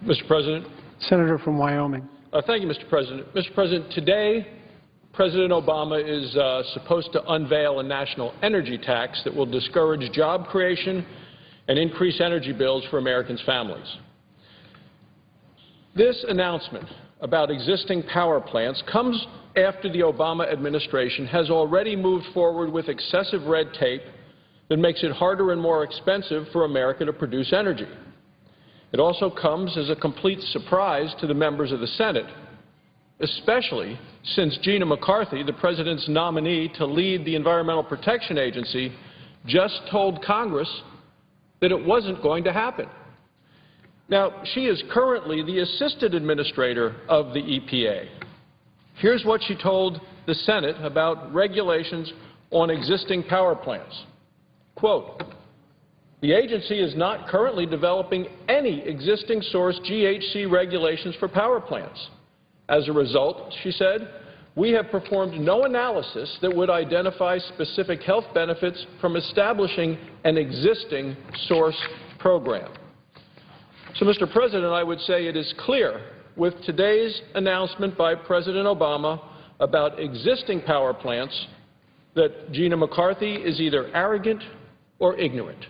Mr. President. Senator from Wyoming. Thank you, Mr. President. Mr. President, today President Obama is supposed to unveil a national energy tax that will discourage job creation and increase energy bills for Americans' families. This announcement about existing power plants comes after the Obama administration has already moved forward with excessive red tape that makes it harder and more expensive for America to produce energy. It also comes as a complete surprise to the members of the Senate, especially since Gina McCarthy, the President's nominee to lead the Environmental Protection Agency, just told Congress that it wasn't going to happen. Now, she is currently the Assistant Administrator of the EPA. Here's what she told the Senate about regulations on existing power plants. Quote, "The agency is not currently developing any existing source GHG regulations for power plants. As a result," she said, "we have performed no analysis that would identify specific health benefits from establishing an existing source program." So, Mr. President, I would say it is clear with today's announcement by President Obama about existing power plants that Gina McCarthy is either arrogant or ignorant.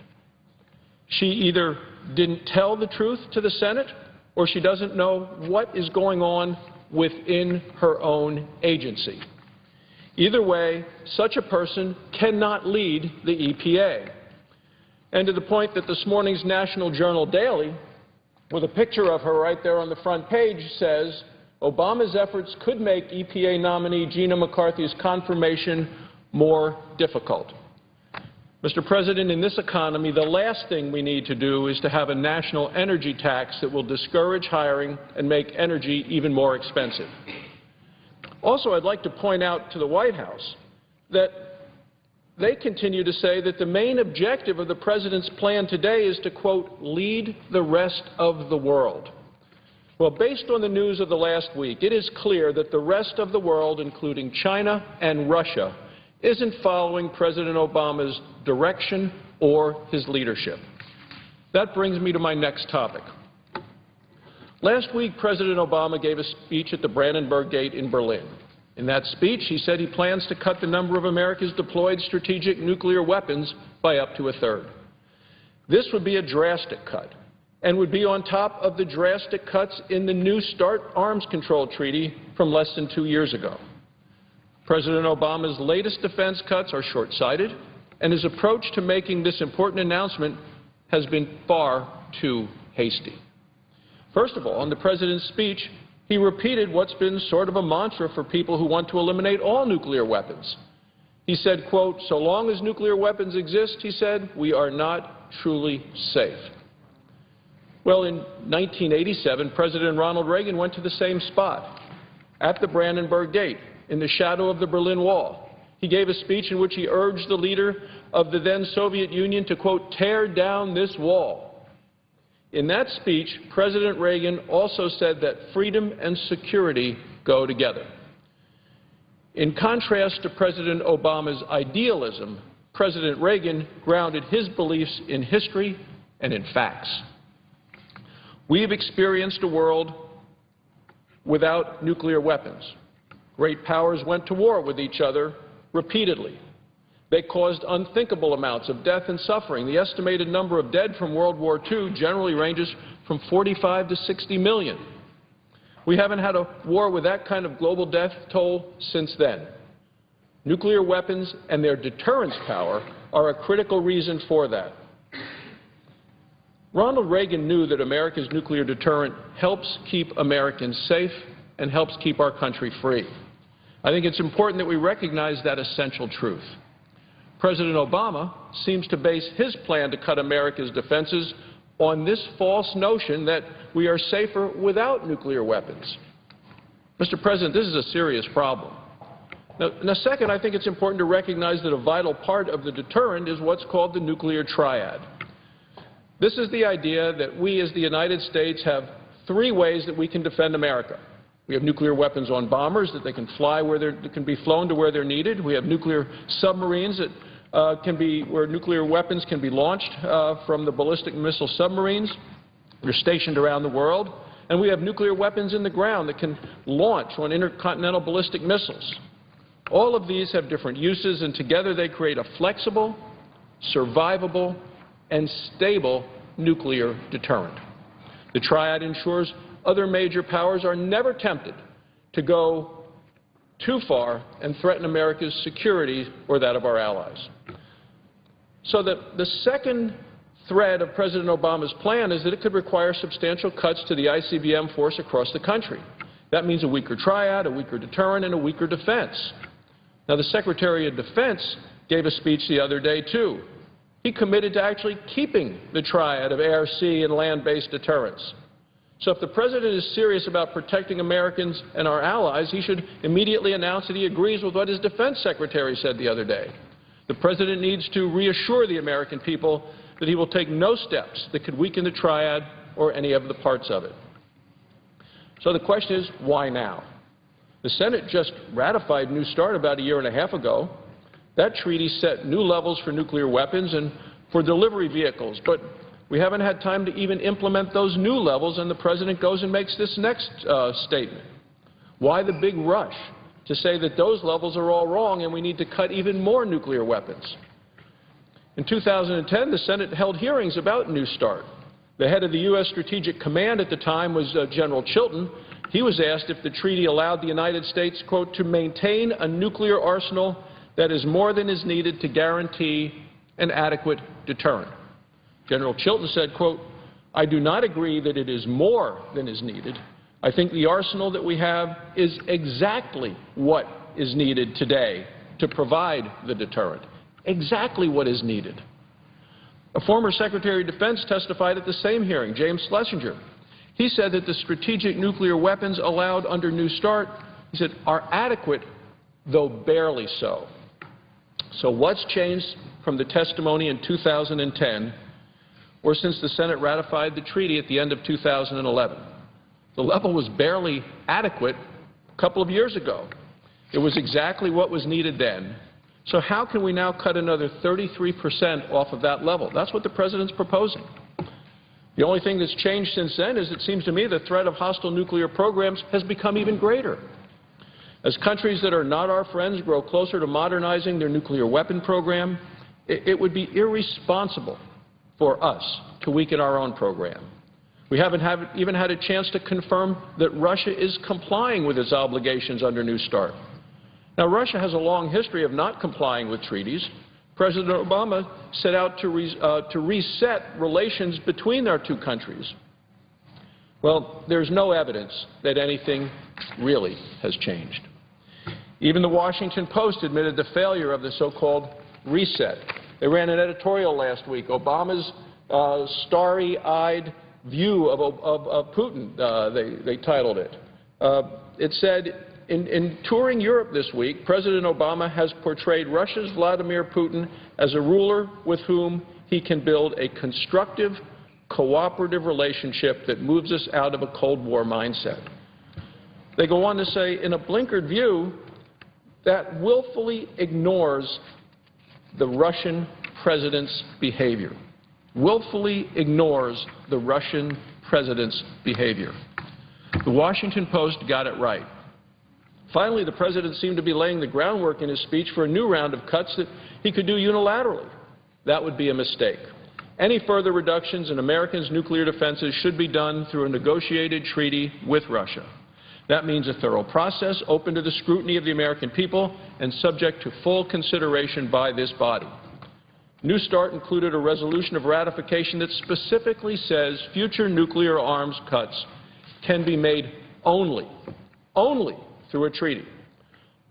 She either didn't tell the truth to the Senate or she doesn't know what is going on within her own agency. Either way, such a person cannot lead the EPA. And to the point that this morning's National Journal Daily, with a picture of her right there on the front page, says Obama's efforts could make EPA nominee Gina McCarthy's confirmation more difficult. Mr. President, in this economy, the last thing we need to do is to have a national energy tax that will discourage hiring and make energy even more expensive. Also, I'd like to point out to the White House that they continue to say that the main objective of the President's plan today is to, quote, "lead the rest of the world." Well, based on the news of the last week, it is clear that the rest of the world, including China and Russia, isn't following President Obama's direction or his leadership. That brings me to my next topic. Last week, President Obama gave a speech at the Brandenburg Gate in Berlin. In that speech, he said he plans to cut the number of America's deployed strategic nuclear weapons by up to a third. This would be a drastic cut and would be on top of the drastic cuts in the New START arms control treaty from less than 2 years ago. President Obama's latest defense cuts are short-sighted, and his approach to making this important announcement has been far too hasty. First of all, in the President's speech, he repeated what's been sort of a mantra for people who want to eliminate all nuclear weapons. He said, quote, "So long as nuclear weapons exist," he said, "we are not truly safe." Well, in 1987, President Ronald Reagan went to the same spot, at the Brandenburg Gate, in the shadow of the Berlin Wall. He gave a speech in which he urged the leader of the then Soviet Union to, quote, "tear down this wall." In that speech, President Reagan also said that freedom and security go together. In contrast to President Obama's idealism, President Reagan grounded his beliefs in history and in facts. We've experienced a world without nuclear weapons. Great powers went to war with each other repeatedly. They caused unthinkable amounts of death and suffering. The estimated number of dead from World War II generally ranges from 45 to 60 million. We haven't had a war with that kind of global death toll since then. Nuclear weapons and their deterrence power are a critical reason for that. Ronald Reagan knew that America's nuclear deterrent helps keep Americans safe and helps keep our country free. I think it's important that we recognize that essential truth. President Obama seems to base his plan to cut America's defenses on this false notion that we are safer without nuclear weapons. Mr. President, this is a serious problem. Now, second, I think it's important to recognize that a vital part of the deterrent is what's called the nuclear triad. This is the idea that we as the United States have 3 ways that we can defend America. We have nuclear weapons on bombers, that they can fly where they can be flown to where they're needed. We have nuclear submarines that where nuclear weapons can be launched from the ballistic missile submarines. They're stationed around the world, and we have nuclear weapons in the ground that can launch on intercontinental ballistic missiles. All of these have different uses, and together they create a flexible, survivable, and stable nuclear deterrent. The triad ensures other major powers are never tempted to go too far and threaten America's security or that of our allies. So the second thread of President Obama's plan is that it could require substantial cuts to the ICBM force across the country. That means a weaker triad, a weaker deterrent, and a weaker defense. Now, the Secretary of Defense gave a speech the other day, too. He committed to actually keeping the triad of air, sea, and land-based deterrence. So if the President is serious about protecting Americans and our allies, he should immediately announce that he agrees with what his Defense Secretary said the other day. The President needs to reassure the American people that he will take no steps that could weaken the triad or any of the parts of it. So the question is, why now? The Senate just ratified New START about a year and a half ago. That treaty set new levels for nuclear weapons and for delivery vehicles, but we haven't had time to even implement those new levels, and the President goes and makes this next statement. Why the big rush to say that those levels are all wrong and we need to cut even more nuclear weapons? In 2010, the Senate held hearings about New START. The head of the U.S. Strategic Command at the time was General Chilton. He was asked if the treaty allowed the United States, quote, to maintain a nuclear arsenal that is more than is needed to guarantee an adequate deterrent. General Chilton said, quote, I do not agree that it is more than is needed. I think the arsenal that we have is exactly what is needed today to provide the deterrent. Exactly what is needed. A former Secretary of Defense testified at the same hearing, James Schlesinger. He said that the strategic nuclear weapons allowed under New START, he said, are adequate, though barely so. So what's changed from the testimony in 2010 or since the Senate ratified the treaty at the end of 2011? The level was barely adequate a couple of years ago. It was exactly what was needed then. So how can we now cut another 33% off of that level? That's what the President's proposing. The only thing that's changed since then is it seems to me the threat of hostile nuclear programs has become even greater. As countries that are not our friends grow closer to modernizing their nuclear weapon program, it would be irresponsible for us to weaken our own program. We haven't even had a chance to confirm that Russia is complying with its obligations under New START. Now, Russia has a long history of not complying with treaties. President Obama set out to reset relations between our two countries. Well, there's no evidence that anything really has changed. Even the Washington Post admitted the failure of the so-called reset. They ran an editorial last week, Obama's starry-eyed view of Putin, they titled it. It said, in touring Europe this week, President Obama has portrayed Russia's Vladimir Putin as a ruler with whom he can build a constructive, cooperative relationship that moves us out of a Cold War mindset. They go on to say, in a blinkered view, that willfully ignores the Russian president's behavior. Willfully ignores the Russian president's behavior. The Washington Post got it right. Finally, the President seemed to be laying the groundwork in his speech for a new round of cuts that he could do unilaterally. That would be a mistake. Any further reductions in Americans' nuclear defenses should be done through a negotiated treaty with Russia. That means a thorough process open to the scrutiny of the American people and subject to full consideration by this body. New START included a resolution of ratification that specifically says future nuclear arms cuts can be made only through a treaty.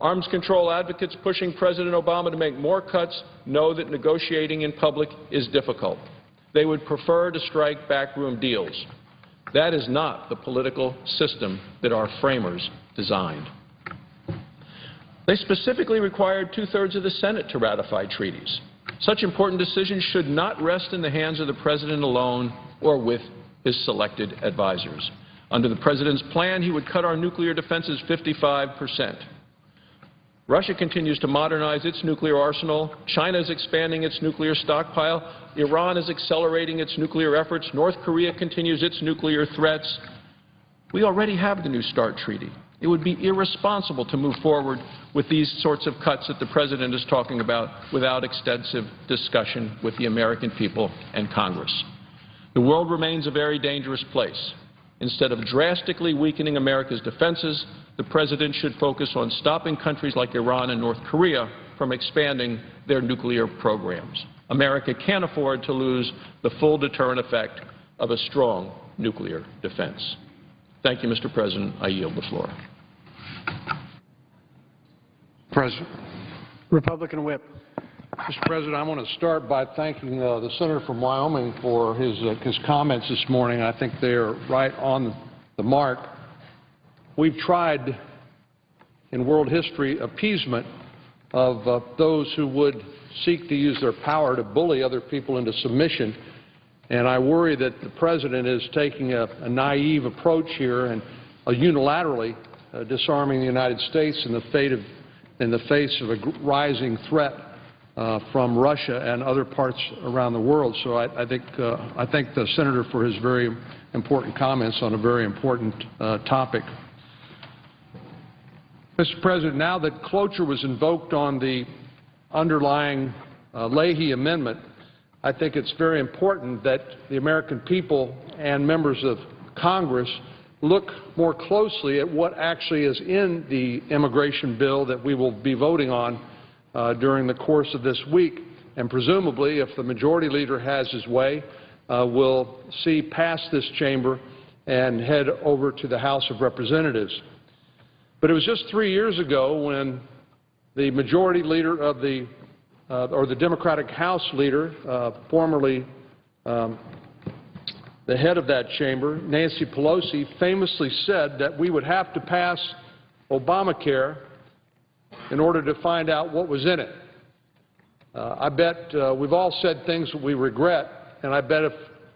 Arms control advocates pushing President Obama to make more cuts know that negotiating in public is difficult. They would prefer to strike backroom deals. That is not the political system that our framers designed. They specifically required two-thirds of the Senate to ratify treaties. Such important decisions should not rest in the hands of the President alone or with his selected advisors. Under the President's plan, he would cut our nuclear defenses 55%. Russia continues to modernize its nuclear arsenal. China is expanding its nuclear stockpile. Iran is accelerating its nuclear efforts. North Korea continues its nuclear threats. We already have the New START treaty. It would be irresponsible to move forward with these sorts of cuts that the President is talking about without extensive discussion with the American people and Congress. The world remains a very dangerous place. Instead of drastically weakening America's defenses, the President should focus on stopping countries like Iran and North Korea from expanding their nuclear programs. America can't afford to lose the full deterrent effect of a strong nuclear defense. Thank you, Mr. President. I yield the floor. President. Republican Whip. Mr. President, I want to start by thanking the Senator from Wyoming for his comments this morning. I think they are right on the mark. We've tried in world history appeasement of those who would seek to use their power to bully other people into submission, and I worry that the President is taking a naive approach here and unilaterally disarming the United States in the face of a rising threat from Russia and other parts around the world. So I thank the Senator for his very important comments on a very important topic. Mr. President, now that cloture was invoked on the underlying Leahy Amendment, I think it's very important that the American people and members of Congress look more closely at what actually is in the immigration bill that we will be voting on during the course of this week, and presumably, if the majority leader has his way, will see past this chamber and head over to the House of Representatives. But it was just 3 years ago when the majority leader of the Democratic House leader, formerly the head of that chamber, Nancy Pelosi, famously said that we would have to pass Obamacare in order to find out what was in it. I bet we've all said things that we regret, and I bet if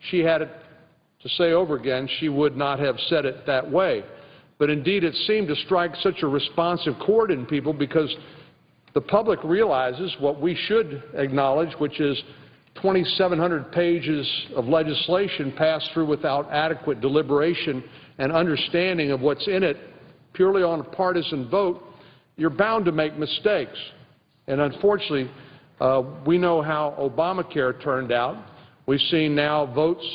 she had it to say over again, she would not have said it that way. But indeed, it seemed to strike such a responsive chord in people because the public realizes what we should acknowledge, which is 2,700 pages of legislation passed through without adequate deliberation and understanding of what's in it, purely on a partisan vote. You're bound to make mistakes. And unfortunately, we know how Obamacare turned out. We've seen now votes,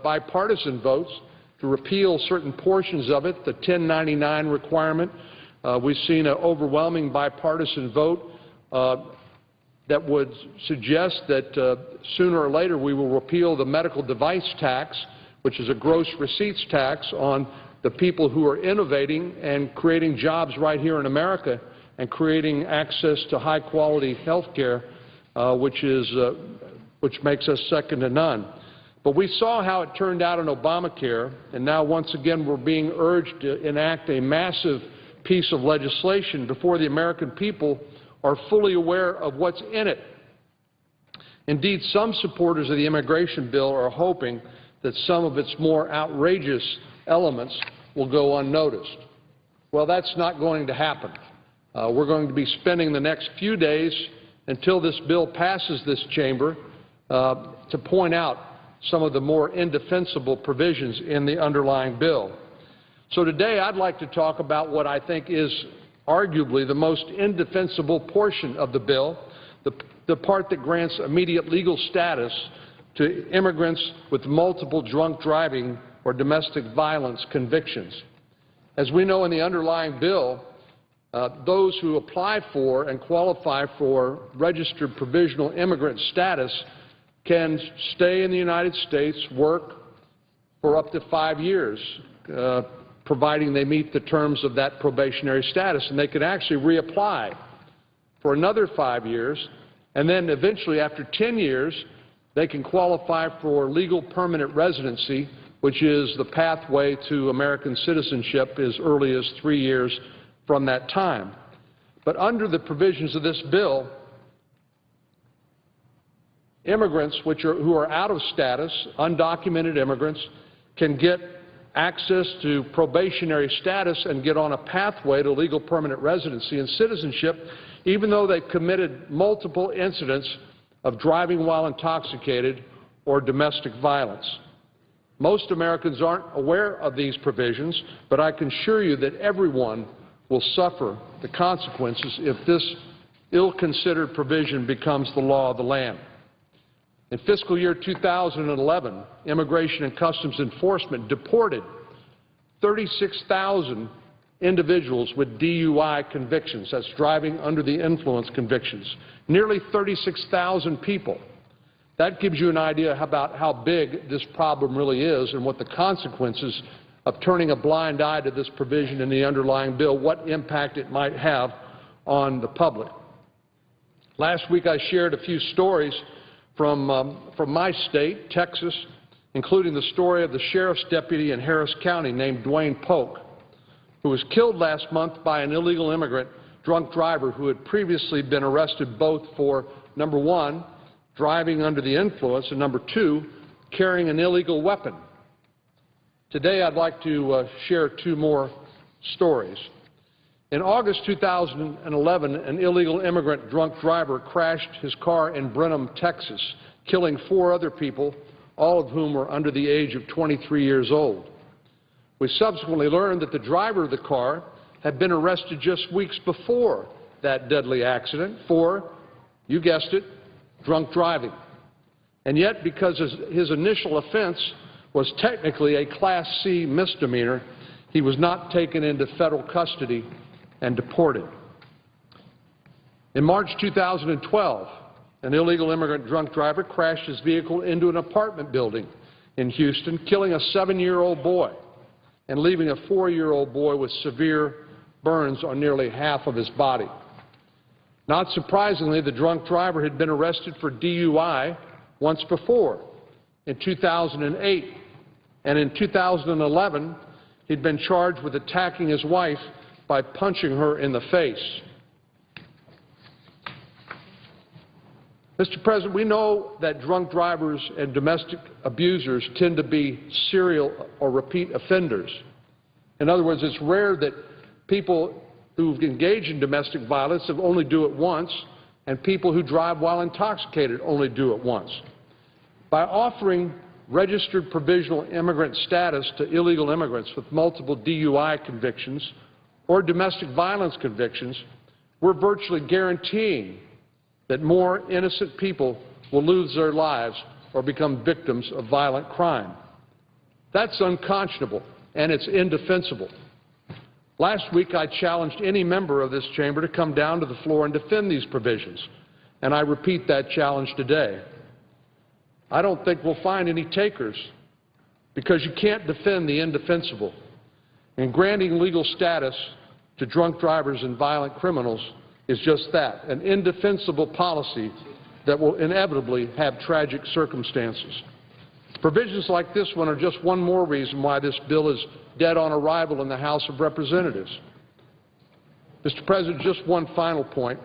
bipartisan votes, to repeal certain portions of it, the 1099 requirement. We've seen an overwhelming bipartisan vote that would suggest that sooner or later we will repeal the medical device tax, which is a gross receipts tax on the people who are innovating and creating jobs right here in America and creating access to high-quality health care, which makes us second to none. But we saw how it turned out in Obamacare, and now once again we're being urged to enact a massive piece of legislation before the American people are fully aware of what's in it. Indeed, some supporters of the immigration bill are hoping that some of its more outrageous elements will go unnoticed. Well, that's not going to happen. We're going to be spending the next few days until this bill passes this chamber to point out some of the more indefensible provisions in the underlying bill. So today I'd like to talk about what I think is arguably the most indefensible portion of the bill, the part that grants immediate legal status to immigrants with multiple drunk driving or domestic violence convictions. As we know in the underlying bill, those who apply for and qualify for registered provisional immigrant status can stay in the United States, work for up to 5 years, providing they meet the terms of that probationary status. And they can actually reapply for another 5 years, and then eventually after 10 years, they can qualify for legal permanent residency, which is the pathway to American citizenship as early as 3 years from that time. But under the provisions of this bill, immigrants who are out of status, undocumented immigrants, can get access to probationary status and get on a pathway to legal permanent residency and citizenship, even though they've committed multiple incidents of driving while intoxicated or domestic violence. Most Americans aren't aware of these provisions, but I can assure you that everyone will suffer the consequences if this ill-considered provision becomes the law of the land. In fiscal year 2011, Immigration and Customs Enforcement deported 36,000 individuals with DUI convictions. That's driving under the influence convictions. Nearly 36,000 people. That gives you an idea about how big this problem really is and what the consequences of turning a blind eye to this provision in the underlying bill, what impact it might have on the public. Last week I shared a few stories from my state, Texas, including the story of the sheriff's deputy in Harris County named Dwayne Polk, who was killed last month by an illegal immigrant drunk driver who had previously been arrested both for, number one, driving under the influence, and number two, carrying an illegal weapon. Today I'd like to share two more stories. In August 2011, an illegal immigrant drunk driver crashed his car in Brenham, Texas, killing 4 other people, all of whom were under the age of 23 years old. We subsequently learned that the driver of the car had been arrested just weeks before that deadly accident for, you guessed it, drunk driving. And yet, because his initial offense was technically a Class C misdemeanor, he was not taken into federal custody and deported. In March 2012, an illegal immigrant drunk driver crashed his vehicle into an apartment building in Houston, killing a 7-year-old boy and leaving a 4-year-old boy with severe burns on nearly half of his body. Not surprisingly, the drunk driver had been arrested for DUI once before, in 2008, and in 2011, he'd been charged with attacking his wife by punching her in the face. Mr. President, we know that drunk drivers and domestic abusers tend to be serial or repeat offenders. In other words, it's rare that people who engage in domestic violence only do it once, and people who drive while intoxicated only do it once. By offering registered provisional immigrant status to illegal immigrants with multiple DUI convictions or domestic violence convictions, we're virtually guaranteeing that more innocent people will lose their lives or become victims of violent crime. That's unconscionable, and it's indefensible. Last week, I challenged any member of this chamber to come down to the floor and defend these provisions, and I repeat that challenge today. I don't think we'll find any takers, because you can't defend the indefensible. And granting legal status to drunk drivers and violent criminals is just that, an indefensible policy that will inevitably have tragic circumstances. Provisions like this one are just one more reason why this bill is dead on arrival in the House of Representatives. Mr. President, just one final point.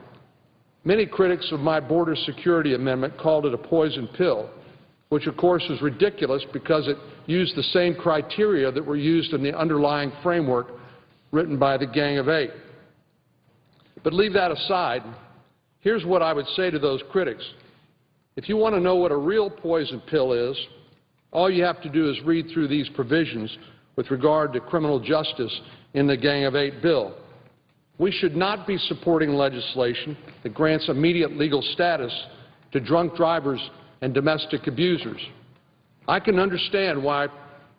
Many critics of my border security amendment called it a poison pill, which of course is ridiculous because it used the same criteria that were used in the underlying framework written by the Gang of Eight. But leave that aside. Here's what I would say to those critics. If you want to know what a real poison pill is, all you have to do is read through these provisions with regard to criminal justice in the Gang of Eight bill. We should not be supporting legislation that grants immediate legal status to drunk drivers and domestic abusers. I can understand why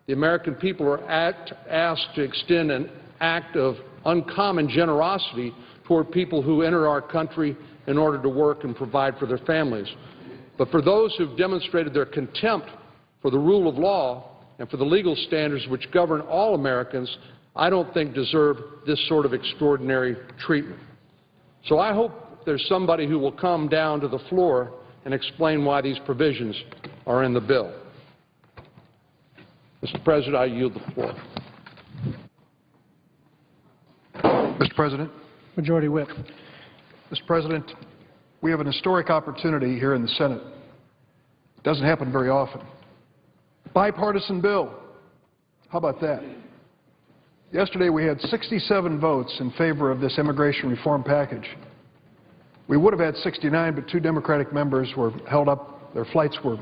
the American people are asked to extend an act of uncommon generosity toward people who enter our country in order to work and provide for their families. But for those who've demonstrated their contempt for the rule of law and for the legal standards which govern all Americans, I don't think deserve this sort of extraordinary treatment. So I hope there's somebody who will come down to the floor and explain why these provisions are in the bill. Mr. President, I yield the floor. Mr. President. Majority Whip. Mr. President, we have an historic opportunity here in the Senate. It doesn't happen very often. Bipartisan bill, How about that? Yesterday we had 67 votes in favor of this immigration reform package. We would have had 69, but 2 Democratic members were held up. Their flights were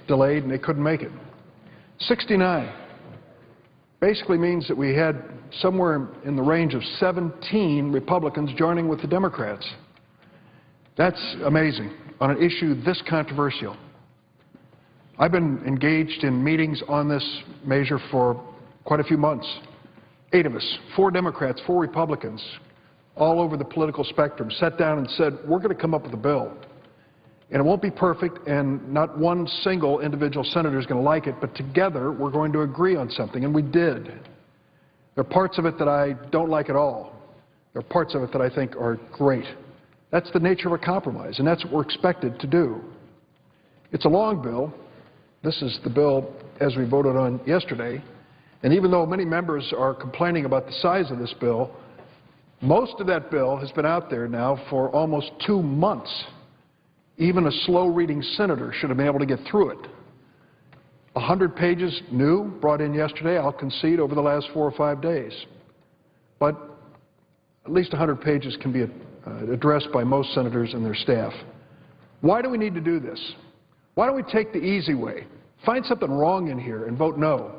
delayed and they couldn't make it. 69 basically means that we had somewhere in the range of 17 Republicans joining with the Democrats. That's amazing on an issue this controversial. I've been engaged in meetings on this measure for quite a few months. 8 of us, 4 Democrats, 4 Republicans, all over the political spectrum, sat down and said, we're going to come up with a bill. And it won't be perfect, and not one single individual senator is going to like it, but together we're going to agree on something, and we did. There are parts of it that I don't like at all. There are parts of it that I think are great. That's the nature of a compromise, and that's what we're expected to do. It's a long bill. This is the bill as we voted on yesterday. And even though many members are complaining about the size of this bill, most of that bill has been out there now for almost 2 months. Even a slow-reading senator should have been able to get through it. 100 pages new, brought in yesterday, I'll concede, over the last 4 or 5 days. But at least 100 pages can be addressed by most senators and their staff. Why do we need to do this? Why don't we take the easy way? Find something wrong in here and vote no.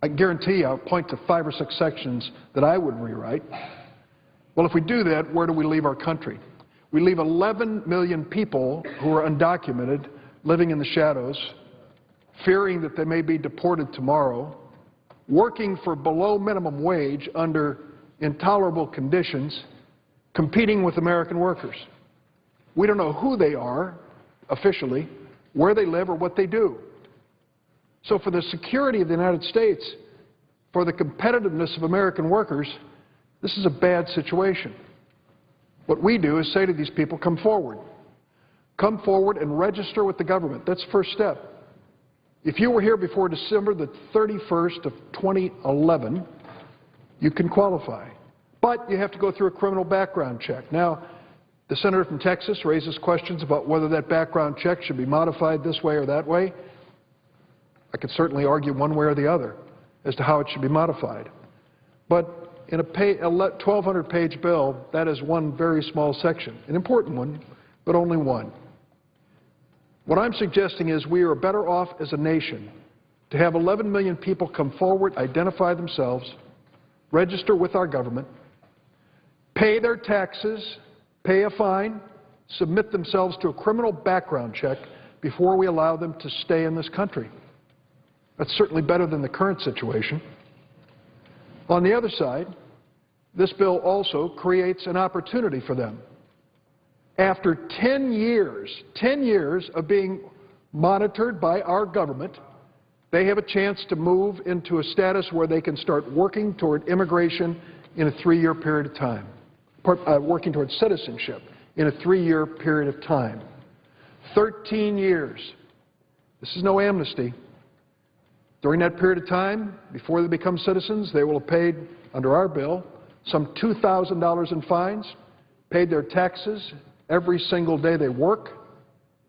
I guarantee you I'll point to 5 or 6 sections that I would rewrite. Well, if we do that, where do we leave our country? We leave 11 million people who are undocumented, living in the shadows, fearing that they may be deported tomorrow, working for below minimum wage under intolerable conditions, competing with American workers. We don't know who they are officially, where they live, or what they do. So for the security of the United States, for the competitiveness of American workers, this is a bad situation. What we do is say to these people, come forward. Come forward and register with the government. That's the first step. If you were here before December the 31st of 2011, you can qualify. But you have to go through a criminal background check. Now, the senator from Texas raises questions about whether that background check should be modified this way or that way. I could certainly argue one way or the other as to how it should be modified. But in a 1,200-page bill, that is one very small section, an important one, but only one. What I'm suggesting is we are better off as a nation to have 11 million people come forward, identify themselves, register with our government, pay their taxes, pay a fine, submit themselves to a criminal background check before we allow them to stay in this country. That's certainly better than the current situation. On the other side, this bill also creates an opportunity for them. After 10 years of being monitored by our government, they have a chance to move into a status where they can start working toward immigration in a 3-year period of time, working toward citizenship in a 3-year period of time. 13 years. This is no amnesty. During that period of time, before they become citizens, they will have paid, under our bill, some $2,000 in fines, paid their taxes every single day they work,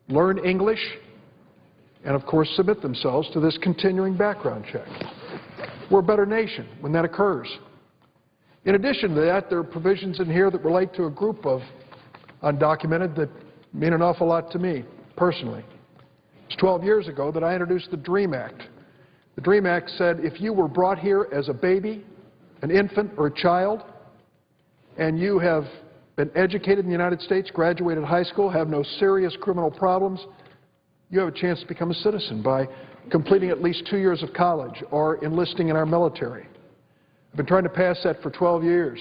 learn English, and of course submit themselves to this continuing background check. We're a better nation when that occurs. In addition to that, there are provisions in here that relate to a group of undocumented that mean an awful lot to me, personally. It was 12 years ago that I introduced the DREAM Act. The DREAM Act said if you were brought here as a baby, an infant, or a child, and you have been educated in the United States, graduated high school, have no serious criminal problems, you have a chance to become a citizen by completing at least 2 years of college or enlisting in our military. I've been trying to pass that for 12 years.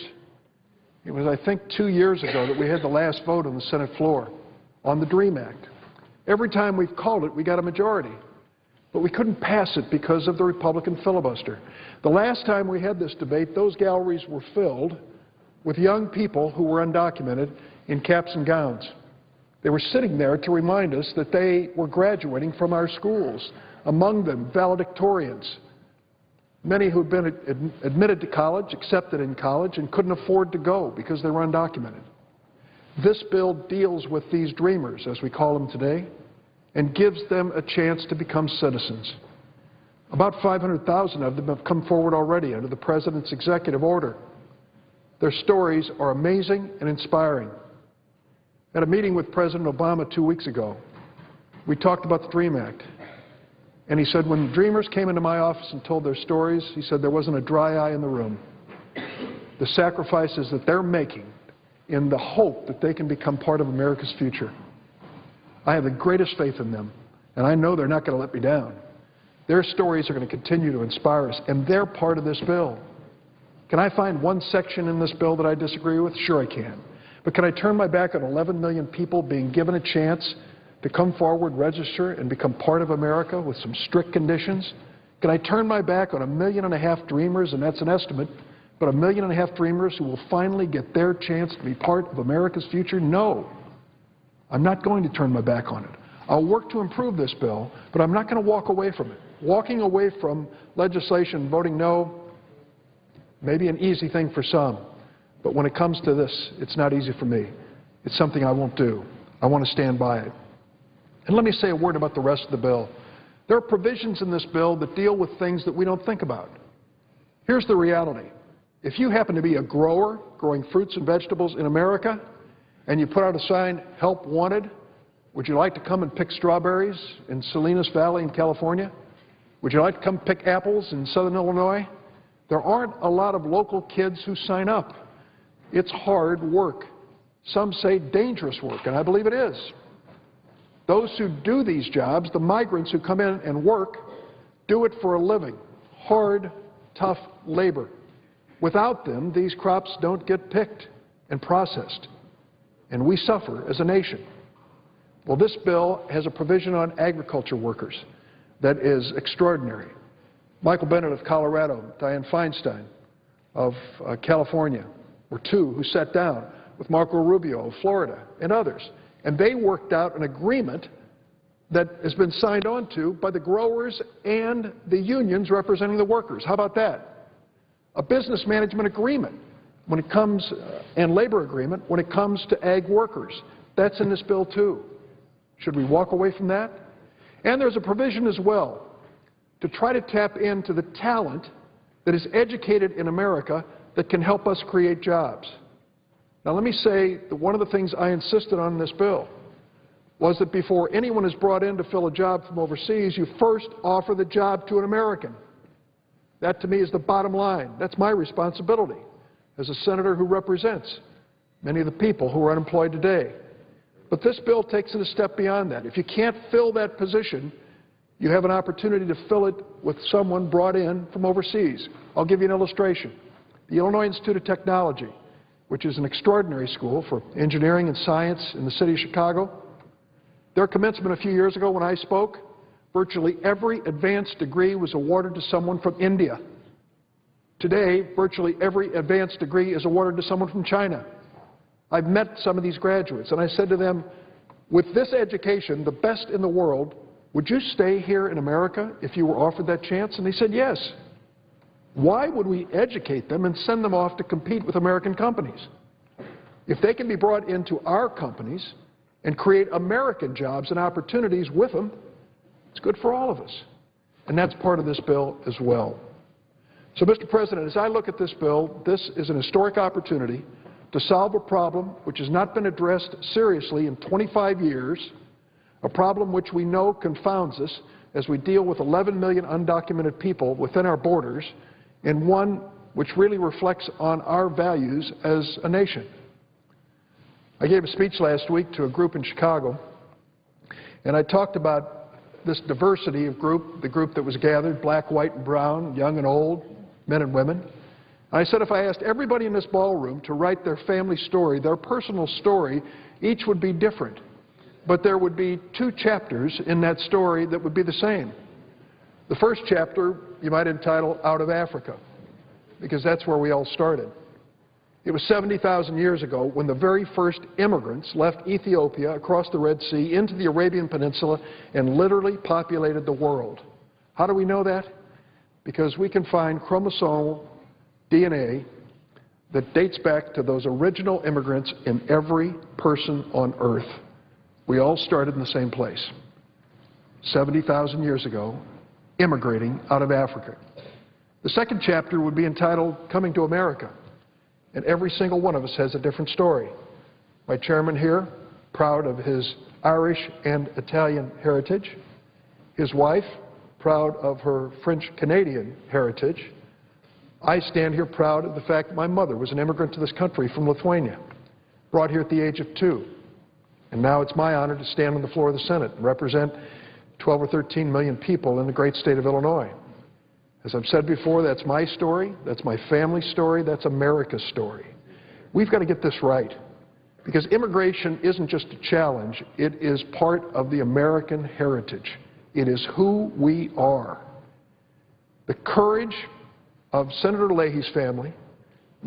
It was, I think, 2 years ago that we had the last vote on the Senate floor on the DREAM Act. Every time we've called it, we got a majority. But we couldn't pass it because of the Republican filibuster. The last time we had this debate, those galleries were filled with young people who were undocumented in caps and gowns. They were sitting there to remind us that they were graduating from our schools, among them valedictorians, many who had been admitted to college, accepted in college, and couldn't afford to go because they were undocumented. This bill deals with these dreamers, as we call them today, and gives them a chance to become citizens. About 500,000 of them have come forward already under the President's executive order. Their stories are amazing and inspiring. At a meeting with President Obama 2 weeks ago, we talked about the DREAM Act. And he said when the dreamers came into my office and told their stories, he said there wasn't a dry eye in the room. The sacrifices that they're making in the hope that they can become part of America's future. I have the greatest faith in them, and I know they're not going to let me down. Their stories are going to continue to inspire us, and they're part of this bill. Can I find one section in this bill that I disagree with? Sure I can. But can I turn my back on 11 million people being given a chance to come forward, register, and become part of America with some strict conditions? Can I turn my back on 1.5 million dreamers, and that's an estimate, but 1.5 million dreamers who will finally get their chance to be part of America's future? No. I'm not going to turn my back on it. I'll work to improve this bill, but I'm not going to walk away from it. Walking away from legislation, voting no, may be an easy thing for some, but when it comes to this, it's not easy for me. It's something I won't do. I want to stand by it. And let me say a word about the rest of the bill. There are provisions in this bill that deal with things that we don't think about. Here's the reality. If you happen to be a grower growing fruits and vegetables in America, and you put out a sign, "Help Wanted," would you like to come and pick strawberries in Salinas Valley in California? Would you like to come pick apples in southern Illinois? There aren't a lot of local kids who sign up. It's hard work. Some say dangerous work, and I believe it is. Those who do these jobs, the migrants who come in and work, do it for a living. Hard, tough labor. Without them, these crops don't get picked and processed, and we suffer as a nation. Well, this bill has a provision on agriculture workers that is extraordinary. Michael Bennett of Colorado, Dianne Feinstein of California were two who sat down with Marco Rubio of Florida and others, and they worked out an agreement that has been signed on to by the growers and the unions representing the workers. How about that? A business management agreement when it comes, and labor agreement when it comes to ag workers. That's in this bill too. Should we walk away from that? And there's a provision as well to try to tap into the talent that is educated in America that can help us create jobs. Now let me say that one of the things I insisted on in this bill was that before anyone is brought in to fill a job from overseas, you first offer the job to an American. That to me is the bottom line. That's my responsibility as a senator who represents many of the people who are unemployed today. But this bill takes it a step beyond that. If you can't fill that position, you have an opportunity to fill it with someone brought in from overseas. I'll give you an illustration. The Illinois Institute of Technology, which is an extraordinary school for engineering and science in the city of Chicago, their commencement a few years ago when I spoke, virtually every advanced degree was awarded to someone from India. Today, virtually every advanced degree is awarded to someone from China. I've met some of these graduates, and I said to them, with this education, the best in the world, would you stay here in America if you were offered that chance? And they said yes. Why would we educate them and send them off to compete with American companies? If they can be brought into our companies and create American jobs and opportunities with them, it's good for all of us. And that's part of this bill as well. So, Mr. President, as I look at this bill, this is an historic opportunity to solve a problem which has not been addressed seriously in 25 years, a problem which we know confounds us as we deal with 11 million undocumented people within our borders, and one which really reflects on our values as a nation. I gave a speech last week to a group in Chicago, and I talked about this diversity of group, the group that was gathered, black, white, and brown, young and old, men and women. I said if I asked everybody in this ballroom to write their family story, their personal story, each would be different. But there would be two chapters in that story that would be the same. The first chapter you might entitle Out of Africa, because that's where we all started. It was 70,000 years ago when the very first immigrants left Ethiopia across the Red Sea into the Arabian Peninsula and literally populated the world. How do we know that? Because we can find chromosomal DNA that dates back to those original immigrants in every person on earth. We all started in the same place. 70,000 years ago, immigrating out of Africa. The second chapter would be entitled Coming to America, and every single one of us has a different story. My chairman here, proud of his Irish and Italian heritage. His wife, proud of her French-Canadian heritage. I stand here proud of the fact that my mother was an immigrant to this country from Lithuania, brought here at the age of 2. And now it's my honor to stand on the floor of the Senate and represent 12 or 13 million people in the great state of Illinois. As I've said before, that's my story, that's my family's story, that's America's story. We've got to get this right, because immigration isn't just a challenge, it is part of the American heritage. It is who we are. The courage of Senator Leahy's family,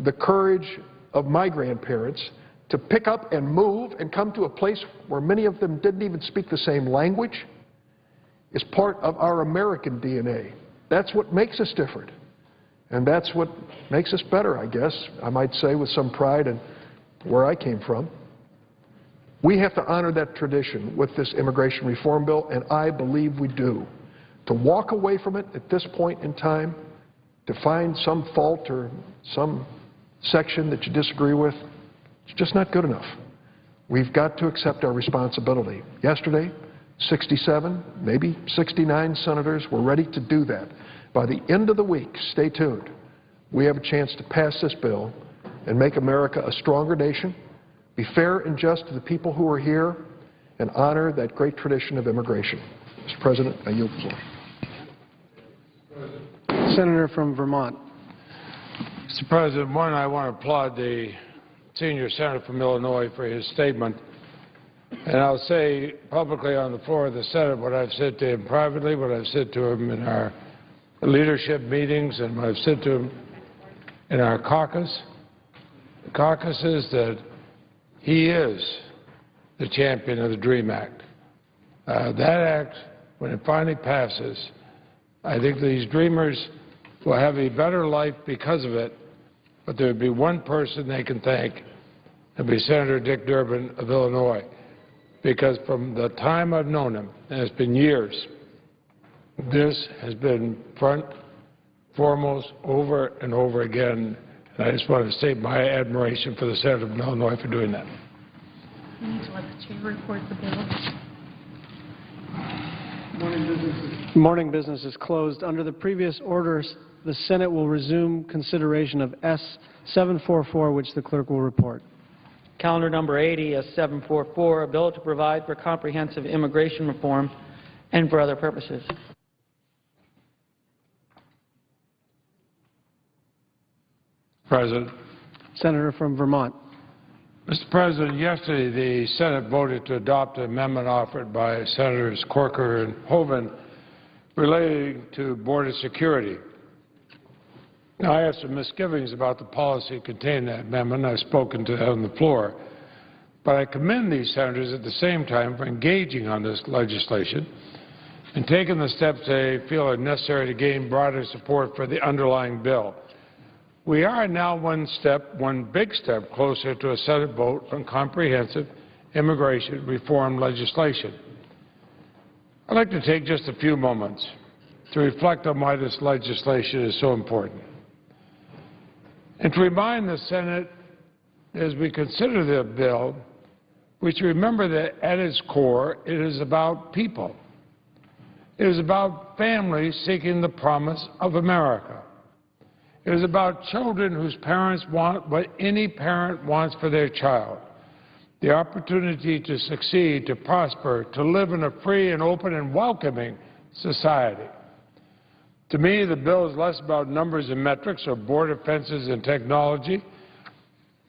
the courage of my grandparents to pick up and move and come to a place where many of them didn't even speak the same language is part of our American DNA. That's what makes us different. And that's what makes us better, I guess, I might say with some pride in where I came from. We have to honor that tradition with this immigration reform bill, and I believe we do. To walk away from it at this point in time, to find some fault or some section that you disagree with, it's just not good enough. We've got to accept our responsibility. Yesterday, 67, maybe 69 senators were ready to do that. By the end of the week, stay tuned, we have a chance to pass this bill and make America a stronger nation, be fair and just to the people who are here, and honor that great tradition of immigration. Mr. President, I yield the floor. Senator from Vermont. Mr. President, one, I want to applaud the senior senator from Illinois for his statement. And I'll say publicly on the floor of the Senate what I've said to him privately, what I've said to him in our leadership meetings, and what I've said to him in our caucuses, that he is the champion of the DREAM Act. That act, when it finally passes, I think these dreamers will have a better life because of it, but there would be one person they can thank, and be Senator Dick Durbin of Illinois, because from the time I've known him, and it's been years, this has been front, foremost, over and over again, and I just want to state my admiration for the Senator from Illinois for doing that. We need to let the chair report the bill. Morning business is closed. Under the previous orders, the Senate will resume consideration of S-744, which the clerk will report. Calendar number 80, S-744, a bill to provide for comprehensive immigration reform and for other purposes. President. Senator from Vermont. Mr. President, yesterday the Senate voted to adopt an amendment offered by Senators Corker and Hoeven relating to border security. Now, I have some misgivings about the policy contained in that amendment. I've spoken to that on the floor. But I commend these senators at the same time for engaging on this legislation and taking the steps they feel are necessary to gain broader support for the underlying bill. We are now one big step closer to a Senate vote on comprehensive immigration reform legislation. I'd like to take just a few moments to reflect on why this legislation is so important, and to remind the Senate, as we consider the bill, we should remember that at its core, it is about people. It is about families seeking the promise of America. It is about children whose parents want what any parent wants for their child: the opportunity to succeed, to prosper, to live in a free and open and welcoming society. To me, the bill is less about numbers and metrics or border fences and technology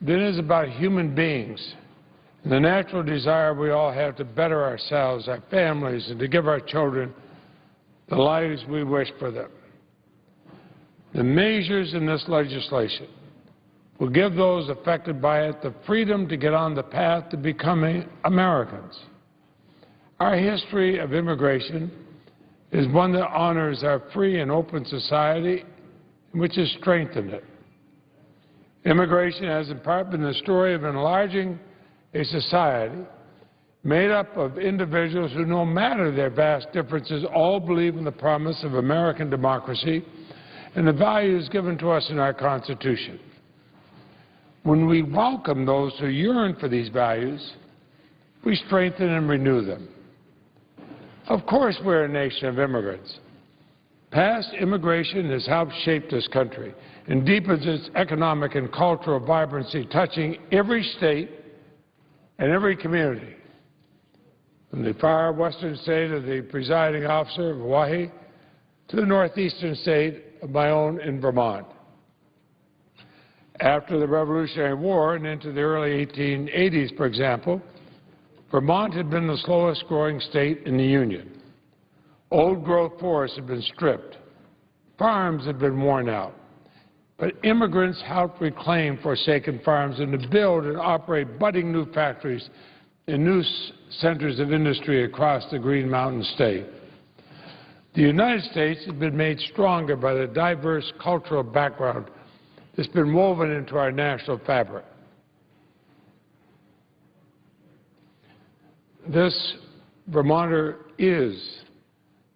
than it is about human beings and the natural desire we all have to better ourselves, our families, and to give our children the lives we wish for them. The measures in this legislation will give those affected by it the freedom to get on the path to becoming Americans. Our history of immigration is one that honors our free and open society, which has strengthened it. Immigration has in part been the story of enlarging a society made up of individuals who, no matter their vast differences, all believe in the promise of American democracy and the values given to us in our Constitution. When we welcome those who yearn for these values, we strengthen and renew them. Of course, we're a nation of immigrants. Past immigration has helped shape this country and deepens its economic and cultural vibrancy, touching every state and every community, from the far western state of the presiding officer of Hawaii to the northeastern state of my own in Vermont. After the Revolutionary War and into the early 1880s, for example, Vermont had been the slowest growing state in the Union. Old-growth forests had been stripped. Farms had been worn out. But immigrants helped reclaim forsaken farms and to build and operate budding new factories and new centers of industry across the Green Mountain State. The United States has been made stronger by the diverse cultural background that's been woven into our national fabric. This Vermonter is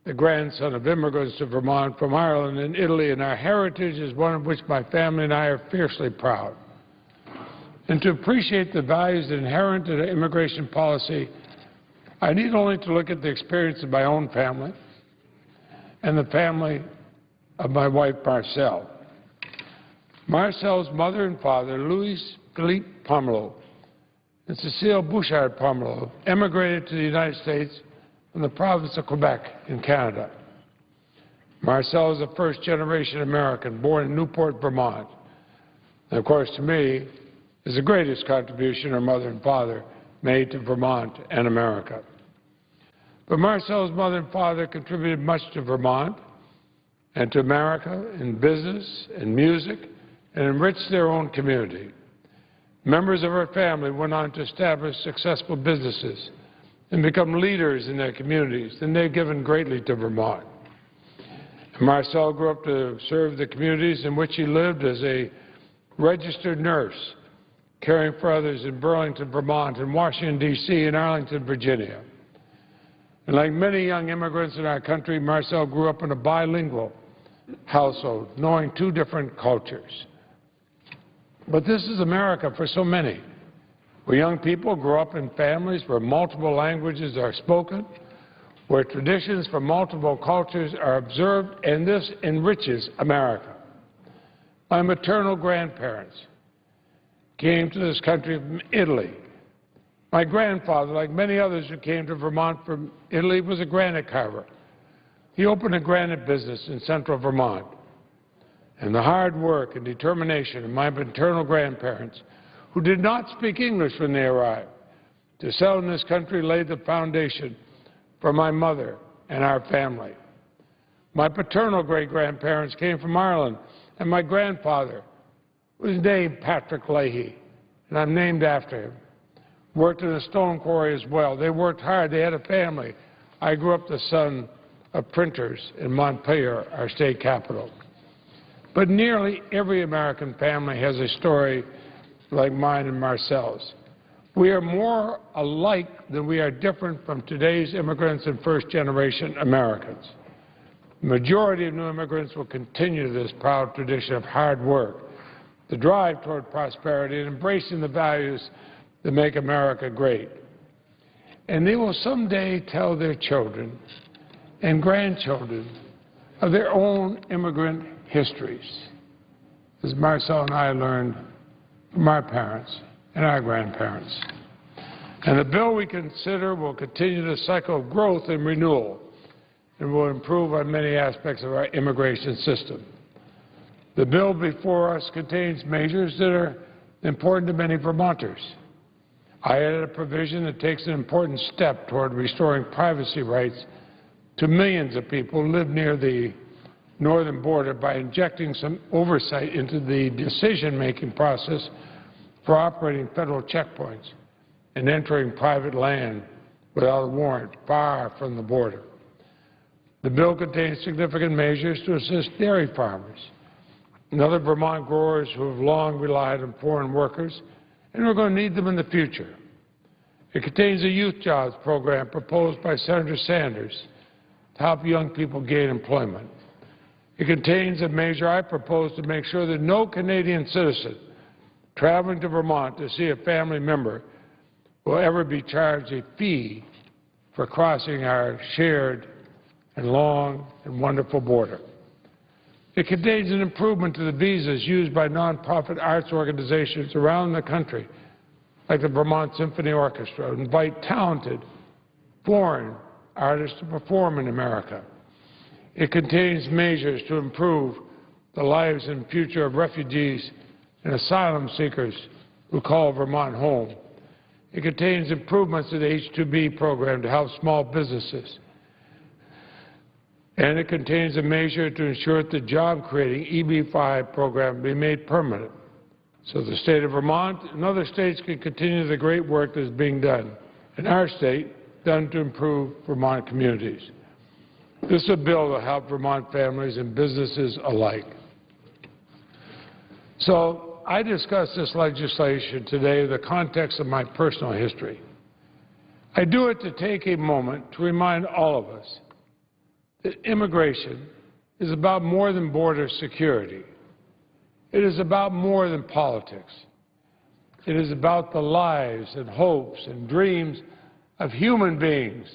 the grandson of immigrants to Vermont from Ireland and Italy, and our heritage is one of which my family and I are fiercely proud. And to appreciate the values inherent in immigration policy, I need only to look at the experience of my own family and the family of my wife, Marcelle. Marcelle's mother and father, Louis Philippe Pomerleau and Cecile Bouchard Pomerleau, emigrated to the United States from the province of Quebec in Canada. Marcelle is a first-generation American born in Newport, Vermont. And of course, to me, is the greatest contribution her mother and father made to Vermont and America. But Marcelle's mother and father contributed much to Vermont and to America in business and music and enriched their own community. Members of her family went on to establish successful businesses and become leaders in their communities, and they've given greatly to Vermont. And Marcelle grew up to serve the communities in which she lived as a registered nurse, caring for others in Burlington, Vermont, and Washington, D.C., and Arlington, Virginia. And like many young immigrants in our country, Marcelle grew up in a bilingual household, knowing two different cultures. But this is America for so many, where young people grow up in families where multiple languages are spoken, where traditions from multiple cultures are observed, and this enriches America. My maternal grandparents came to this country from Italy. My grandfather, like many others who came to Vermont from Italy, was a granite carver. He opened a granite business in central Vermont. And the hard work and determination of my maternal grandparents, who did not speak English when they arrived, to settle in this country laid the foundation for my mother and our family. My paternal great-grandparents came from Ireland, and my grandfather was named Patrick Leahy, and I'm named after him. Worked in a stone quarry as well. They worked hard. They had a family. I grew up the son of printers in Montpelier, our state capital. But nearly every American family has a story like mine and Marcelle's. We are more alike than we are different from today's immigrants and first-generation Americans. The majority of new immigrants will continue this proud tradition of hard work, the drive toward prosperity, and embracing the values that make America great. And they will someday tell their children and grandchildren of their own immigrant histories, as Marcelle and I learned from our parents and our grandparents. And the bill we consider will continue the cycle of growth and renewal and will improve on many aspects of our immigration system. The bill before us contains measures that are important to many Vermonters. I added a provision that takes an important step toward restoring privacy rights to millions of people who live near the northern border by injecting some oversight into the decision-making process for operating federal checkpoints and entering private land without a warrant far from the border. The bill contains significant measures to assist dairy farmers and other Vermont growers who have long relied on foreign workers and are going to need them in the future. It contains a youth jobs program proposed by Senator Sanders to help young people gain employment. It contains a measure I propose to make sure that no Canadian citizen traveling to Vermont to see a family member will ever be charged a fee for crossing our shared and long and wonderful border. It contains an improvement to the visas used by nonprofit arts organizations around the country, like the Vermont Symphony Orchestra, to invite talented foreign artists to perform in America. It contains measures to improve the lives and future of refugees and asylum seekers who call Vermont home. It contains improvements to the H-2B program to help small businesses. And it contains a measure to ensure that the job-creating EB-5 program be made permanent, so the state of Vermont and other states can continue the great work that is being done in our state, done to improve Vermont communities. This is a bill to help Vermont families and businesses alike. So I discuss this legislation today in the context of my personal history. I do it to take a moment to remind all of us that immigration is about more than border security. It is about more than politics. It is about the lives and hopes and dreams of human beings,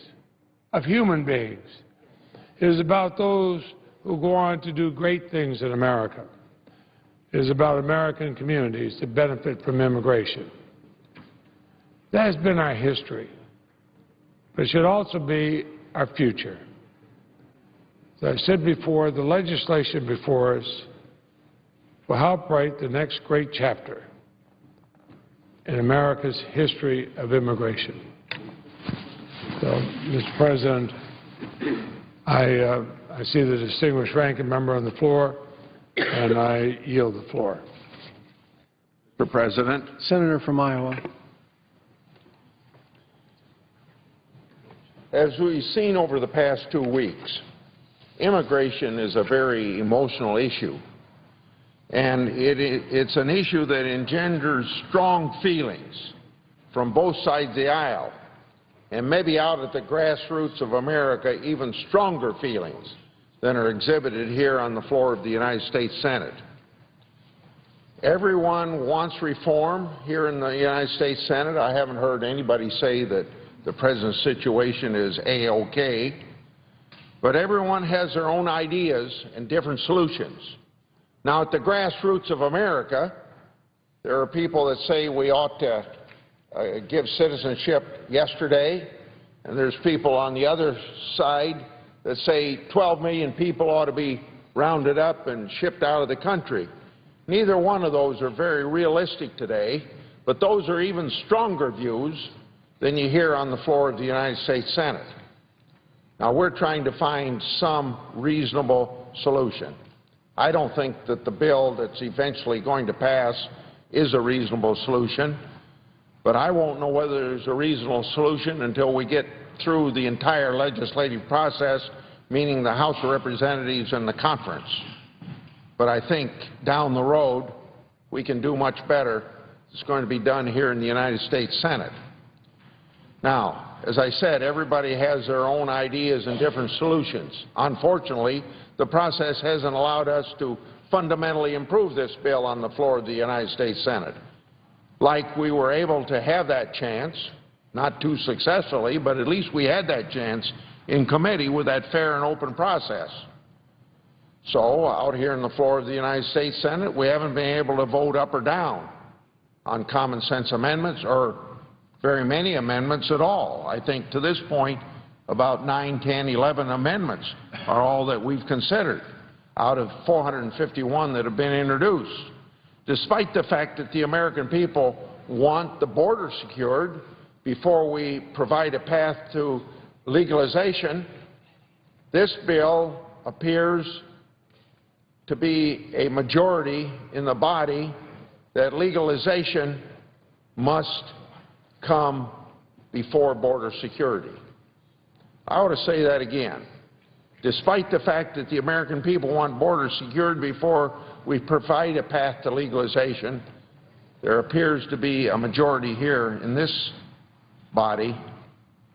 It is about those who go on to do great things in America. It is about American communities that benefit from immigration. That has been our history, but it should also be our future. As I said before, the legislation before us will help write the next great chapter in America's history of immigration. So, Mr. President, I see the distinguished ranking member on the floor, and I yield the floor. Mr. President. Senator from Iowa. As we've seen over the past 2 weeks, immigration is a very emotional issue, and it's an issue that engenders strong feelings from both sides of the aisle, and maybe out at the grassroots of America, even stronger feelings than are exhibited here on the floor of the United States Senate. Everyone wants reform here in the United States Senate. I haven't heard anybody say that the President's situation is A-OK. But everyone has their own ideas and different solutions. Now, at the grassroots of America, there are people that say we ought to give citizenship yesterday, and there's people on the other side that say 12 million people ought to be rounded up and shipped out of the country. Neither one of those are very realistic today, but those are even stronger views than you hear on the floor of the United States Senate. Now, we're trying to find some reasonable solution. I don't think that the bill that's eventually going to pass is a reasonable solution, but I won't know whether there's a reasonable solution until we get through the entire legislative process, meaning the House of Representatives and the conference. But I think down the road we can do much better. It's going to be done here in the United States Senate. Now, as I said, everybody has their own ideas and different solutions. Unfortunately, the process hasn't allowed us to fundamentally improve this bill on the floor of the United States Senate. Like we were able to have that chance, not too successfully, but at least we had that chance in committee with that fair and open process. So, out here on the floor of the United States Senate, we haven't been able to vote up or down on common sense amendments or very many amendments at all. I think to this point about 9, 10, 11 amendments are all that we've considered out of 451 that have been introduced. Despite the fact that the American people want the border secured before we provide a path to legalization, this bill appears to be a majority in the body that legalization must come before border security. I ought to say that again. Despite the fact that the American people want borders secured before we provide a path to legalization, there appears to be a majority here in this body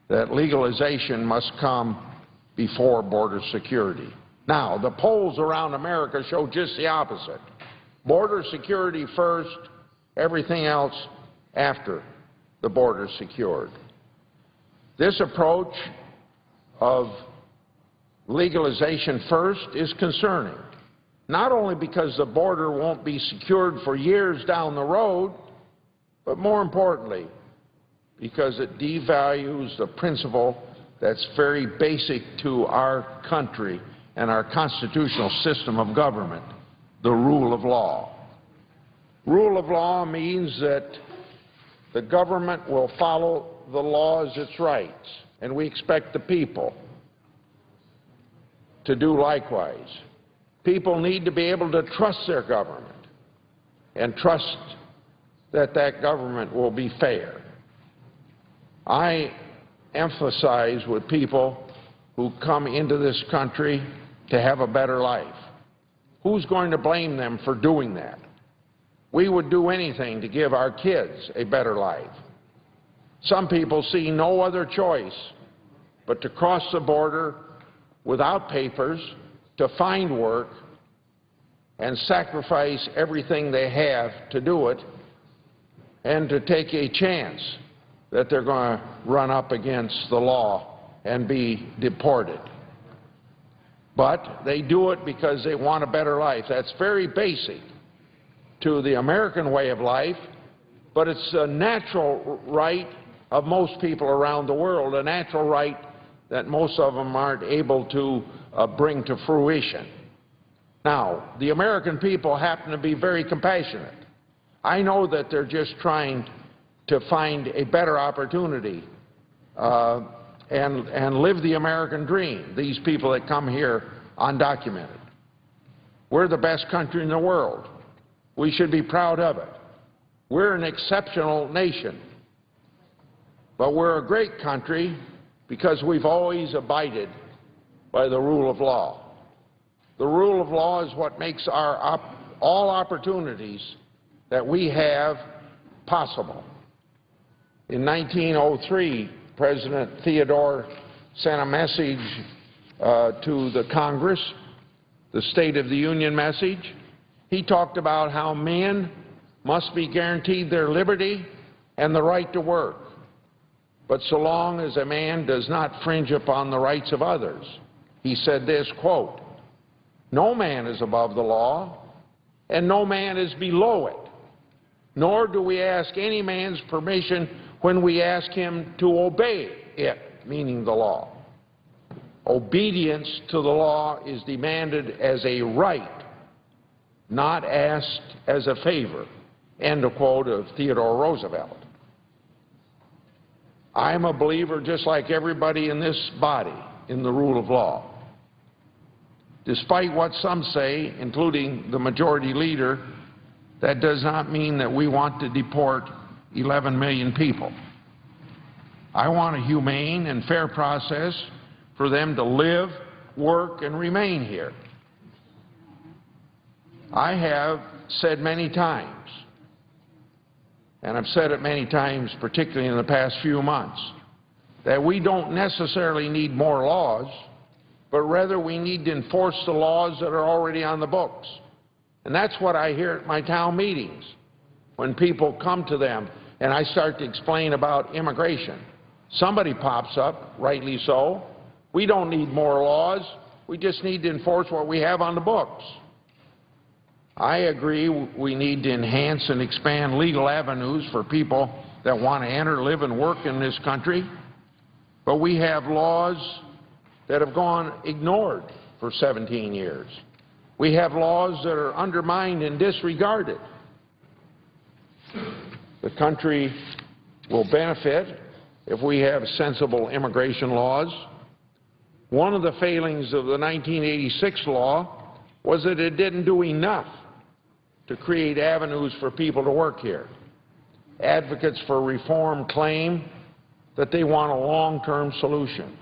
that legalization must come before border security. Now, the polls around America show just the opposite. Border security first, everything else after the border secured. This approach of legalization first is concerning, not only because the border won't be secured for years down the road, but more importantly, because it devalues the principle that's very basic to our country and our constitutional system of government, the rule of law. Rule of law means that the government will follow the law as its rights, and we expect the people to do likewise. People need to be able to trust their government and trust that that government will be fair. I emphasize with people who come into this country to have a better life. Who's going to blame them for doing that? We would do anything to give our kids a better life. Some people see no other choice but to cross the border without papers, to find work, and sacrifice everything they have to do it, and to take a chance that they're going to run up against the law and be deported. But they do it because they want a better life. That's very basic to the American way of life, but it's a natural right of most people around the world, a natural right that most of them aren't able to bring to fruition. Now, the American people happen to be very compassionate. I know that they're just trying to find a better opportunity and live the American dream, these people that come here undocumented. We're the best country in the world. We should be proud of it. We're an exceptional nation. But we're a great country because we've always abided by the rule of law. The rule of law is what makes all opportunities that we have possible. In 1903, President Theodore sent a message to the Congress, the State of the Union message. He talked about how men must be guaranteed their liberty and the right to work, but so long as a man does not fringe upon the rights of others. He said this, quote, "No man is above the law, and no man is below it, nor do we ask any man's permission when we ask him to obey it," meaning the law. Obedience to the law is demanded as a right, not asked as a favor. End of quote of Theodore Roosevelt. I'm a believer, just like everybody in this body, in the rule of law. Despite what some say, including the majority leader, that does not mean that we want to deport 11 million people. I want a humane and fair process for them to live, work, and remain here. I have said many times, and I've said it many times, particularly in the past few months, that we don't necessarily need more laws, but rather we need to enforce the laws that are already on the books. And that's what I hear at my town meetings when people come to them and I start to explain about immigration. Somebody pops up, rightly so. We don't need more laws. We just need to enforce what we have on the books. I agree we need to enhance and expand legal avenues for people that want to enter, live, and work in this country. But we have laws that have gone ignored for 17 years. We have laws that are undermined and disregarded. The country will benefit if we have sensible immigration laws. One of the failings of the 1986 law was that it didn't do enough to create avenues for people to work here. Advocates for reform claim that they want a long-term solution.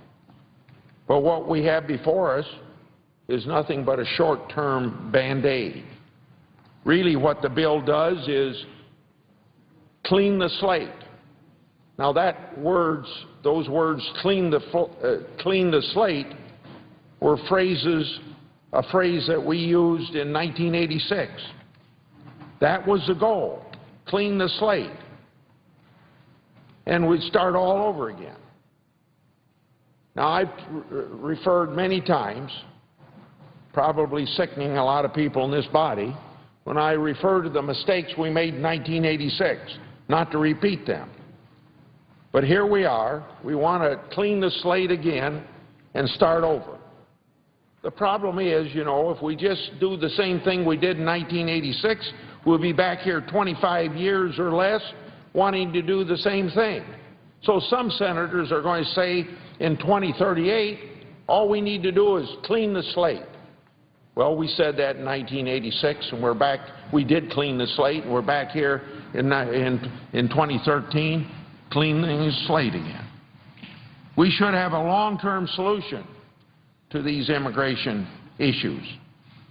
But what we have before us is nothing but a short-term Band-Aid. Really what the bill does is clean the slate Now those words, clean the slate, were a phrase that we used in 1986. That was the goal, clean the slate. And we'd start all over again. Now, I've referred many times, probably sickening a lot of people in this body, when I refer to the mistakes we made in 1986, not to repeat them. But here we are. We want to clean the slate again and start over. The problem is, you know, if we just do the same thing we did in 1986, we'll be back here 25 years or less wanting to do the same thing. So some senators are going to say in 2038, all we need to do is clean the slate. Well, we said that in 1986, and we're back. We did clean the slate, and we're back here in 2013 cleaning the slate again. We should have a long-term solution to these immigration issues.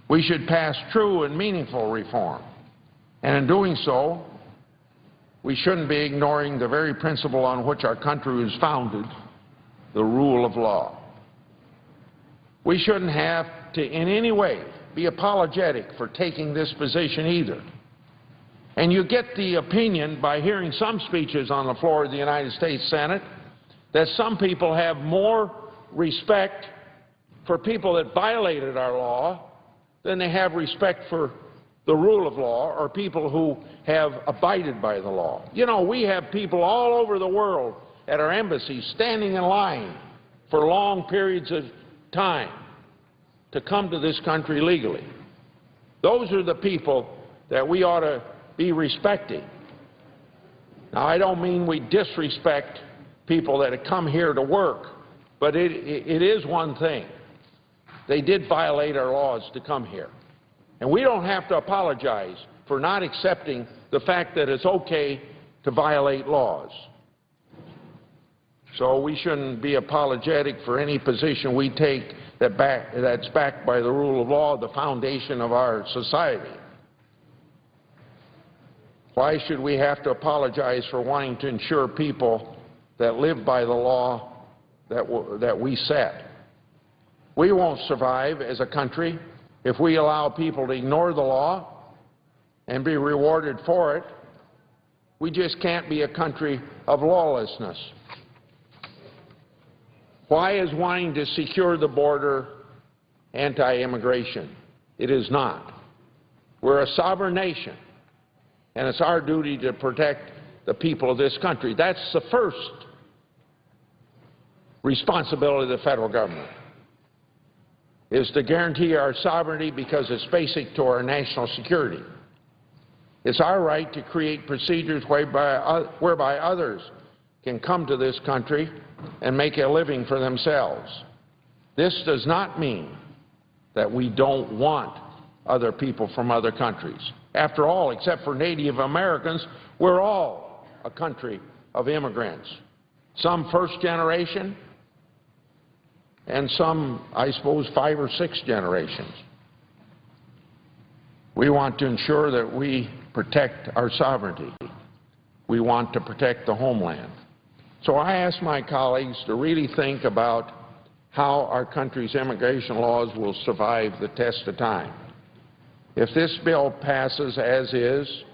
We should pass true and meaningful reform. And in doing so, we shouldn't be ignoring the very principle on which our country was founded, the rule of law. We shouldn't have to in any way be apologetic for taking this position either. And you get the opinion by hearing some speeches on the floor of the United States Senate that some people have more respect for people that violated our law than they have respect for the rule of law or people who have abided by the law. You know, we have people all over the world at our embassies standing in line for long periods of time to come to this country legally. Those are the people that we ought to be respecting. Now, I don't mean we disrespect people that have come here to work, but it is one thing. They did violate our laws to come here. And we don't have to apologize for not accepting the fact that it's okay to violate laws. So we shouldn't be apologetic for any position we take that's backed by the rule of law, the foundation of our society. Why should we have to apologize for wanting to ensure people that live by the law that we set? We won't survive as a country if we allow people to ignore the law and be rewarded for it. We just can't be a country of lawlessness. Why is wanting to secure the border anti-immigration? It is not. We're a sovereign nation, and it's our duty to protect the people of this country. That's the first responsibility of the federal government, is to guarantee our sovereignty because it's basic to our national security. It's our right to create procedures whereby others can come to this country and make a living for themselves. This does not mean that we don't want other people from other countries. After all, except for Native Americans, we're all a country of immigrants. Some first generation, and some, I suppose, 5 or 6 generations. We want to ensure that we protect our sovereignty. We want to protect the homeland. So I ask my colleagues to really think about how our country's immigration laws will survive the test of time. If this bill passes as is,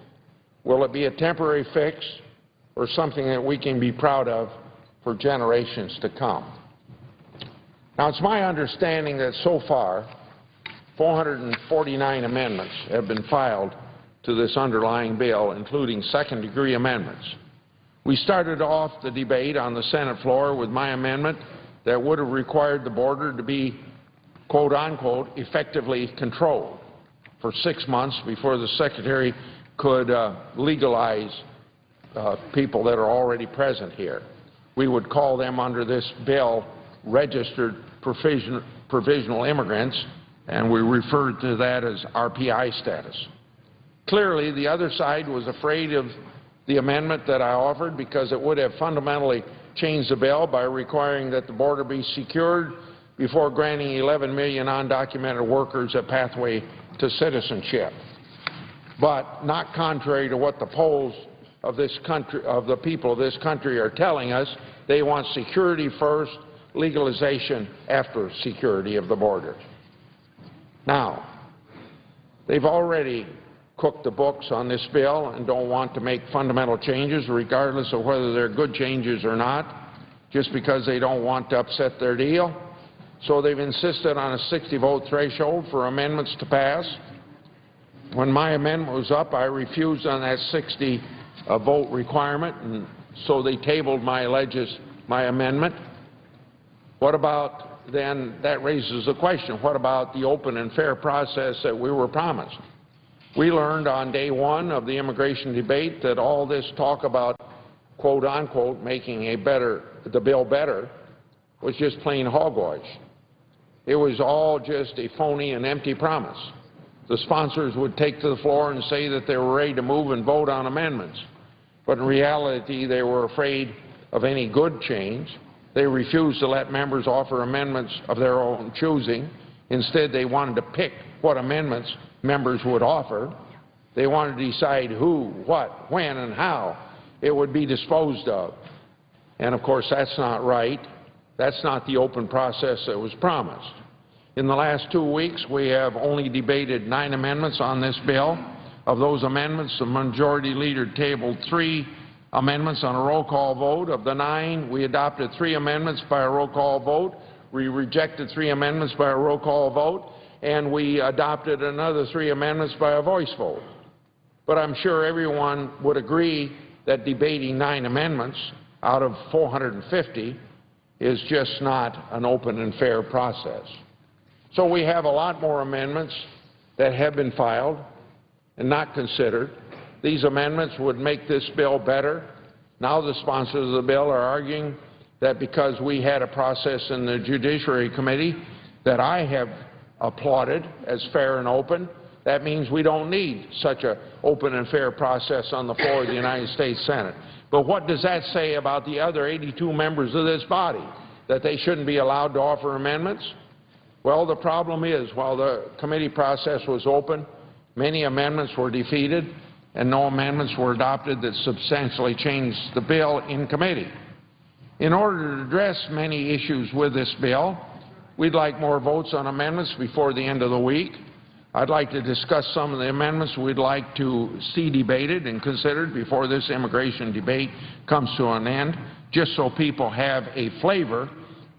will it be a temporary fix or something that we can be proud of for generations to come? Now, it's my understanding that so far, 449 amendments have been filed to this underlying bill, including second-degree amendments. We started off the debate on the Senate floor with my amendment that would have required the border to be, quote, unquote, effectively controlled for 6 months before the Secretary could legalize people that are already present here. We would call them under this bill registered provisional immigrants, and we referred to that as RPI status. Clearly, the other side was afraid of the amendment that I offered because it would have fundamentally changed the bill by requiring that the border be secured before granting 11 million undocumented workers a pathway to citizenship. But not contrary to what the polls of this country, of the people of this country, are telling us they want security first, legalization after security of the border. Now, they've already cooked the books on this bill and don't want to make fundamental changes, regardless of whether they're good changes or not, just because they don't want to upset their deal. So they've insisted on a 60-vote threshold for amendments to pass. When my amendment was up, I refused on that 60-vote requirement, and so they tabled my amendment. What about then, that raises the question, what about the open and fair process that we were promised? We learned on day one of the immigration debate that all this talk about, quote unquote, making the bill better was just plain hogwash. It was all just a phony and empty promise. The sponsors would take to the floor and say that they were ready to move and vote on amendments. But in reality, they were afraid of any good change. They refused to let members offer amendments of their own choosing. Instead, they wanted to pick what amendments members would offer. They wanted to decide who, what, when, and how it would be disposed of. And, of course, that's not right. That's not the open process that was promised. In the last 2 weeks, we have only debated 9 amendments on this bill. Of those amendments, the Majority Leader tabled 3 amendments on a roll call vote. Of the 9, we adopted 3 amendments by a roll call vote. We rejected 3 amendments by a roll call vote. And we adopted another 3 amendments by a voice vote. But I'm sure everyone would agree that debating 9 amendments out of 450 is just not an open and fair process. So we have a lot more amendments that have been filed and not considered. These amendments would make this bill better. Now the sponsors of the bill are arguing that because we had a process in the Judiciary Committee that I have applauded as fair and open, that means we don't need such an open and fair process on the floor of the United States Senate. But what does that say about the other 82 members of this body, that they shouldn't be allowed to offer amendments? Well, the problem is, while the committee process was open, many amendments were defeated and no amendments were adopted that substantially changed the bill in committee. In order to address many issues with this bill, we'd like more votes on amendments before the end of the week. I'd like to discuss some of the amendments we'd like to see debated and considered before this immigration debate comes to an end, just so people have a flavor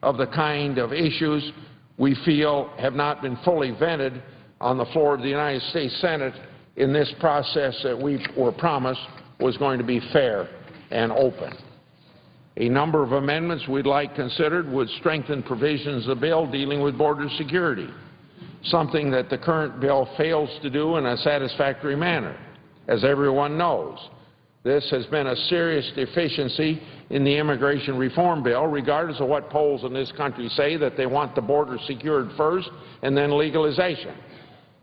of the kind of issues we feel have not been fully vetted on the floor of the United States Senate in this process that we were promised was going to be fair and open. A number of amendments we'd like considered would strengthen provisions of the bill dealing with border security, something that the current bill fails to do in a satisfactory manner. As everyone knows, this has been a serious deficiency in the immigration reform bill, regardless of what polls in this country say that they want the border secured first and then legalization.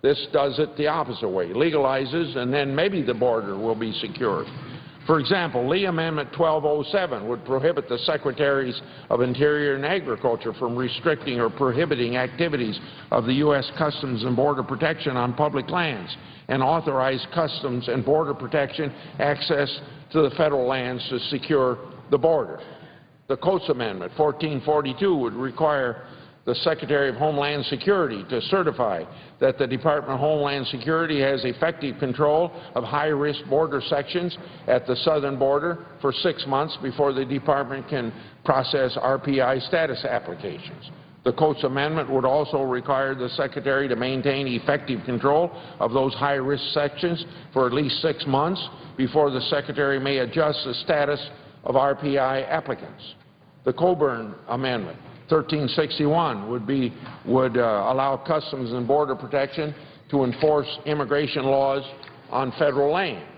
This does it the opposite way, legalizes, and then maybe the border will be secured. For example, Lee Amendment 1207 would prohibit the Secretaries of Interior and Agriculture from restricting or prohibiting activities of the U.S. Customs and Border Protection on public lands and authorize Customs and Border Protection access to the federal lands to secure the border. The Coates Amendment 1442 would require the Secretary of Homeland Security to certify that the Department of Homeland Security has effective control of high-risk border sections at the southern border for 6 months before the Department can process RPI status applications. The Coates Amendment would also require the Secretary to maintain effective control of those high-risk sections for at least 6 months before the Secretary may adjust the status of RPI applicants. The Coburn Amendment 1361 would allow Customs and Border Protection to enforce immigration laws on federal lands.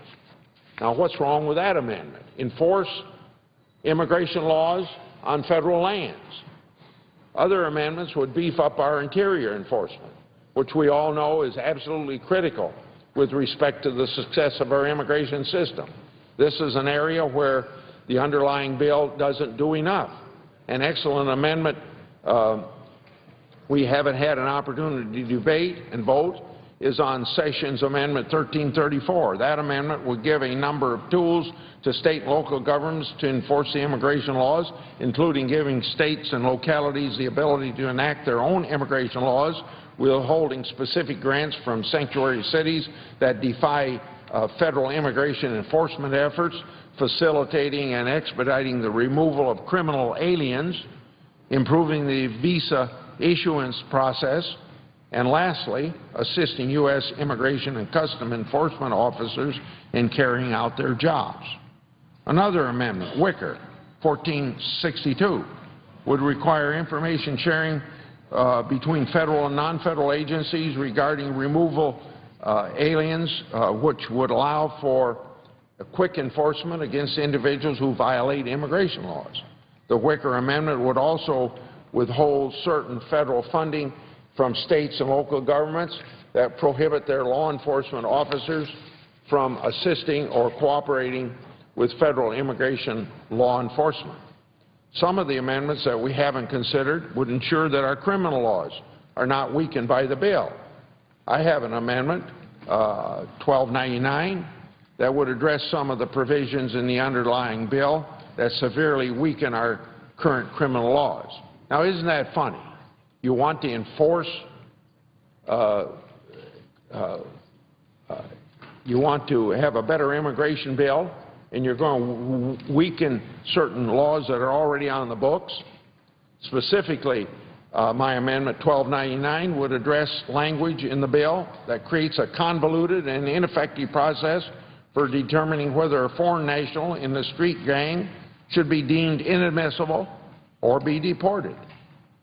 Now, what's wrong with that amendment? Enforce immigration laws on federal lands. Other amendments would beef up our interior enforcement, which we all know is absolutely critical with respect to the success of our immigration system. This is an area where the underlying bill doesn't do enough. An excellent amendment we haven't had an opportunity to debate and vote is on Sessions Amendment 1334. That amendment would give a number of tools to state and local governments to enforce the immigration laws, including giving states and localities the ability to enact their own immigration laws, withholding specific grants from sanctuary cities that defy federal immigration enforcement efforts, facilitating and expediting the removal of criminal aliens, improving the visa issuance process, and lastly, assisting U.S. Immigration and Customs Enforcement officers in carrying out their jobs. Another amendment, Wicker, 1462, would require information sharing between federal and non-federal agencies regarding removal aliens, which would allow for a quick enforcement against individuals who violate immigration laws. The Wicker Amendment would also withhold certain federal funding from states and local governments that prohibit their law enforcement officers from assisting or cooperating with federal immigration law enforcement. Some of the amendments that we haven't considered would ensure that our criminal laws are not weakened by the bill. I have an amendment, 1299, that would address some of the provisions in the underlying bill that severely weaken our current criminal laws. Now, isn't that funny? You want to enforce, you want to have a better immigration bill, and you're going to weaken certain laws that are already on the books. Specifically, my amendment 1299 would address language in the bill that creates a convoluted and ineffective process for determining whether a foreign national in the street gang should be deemed inadmissible or be deported.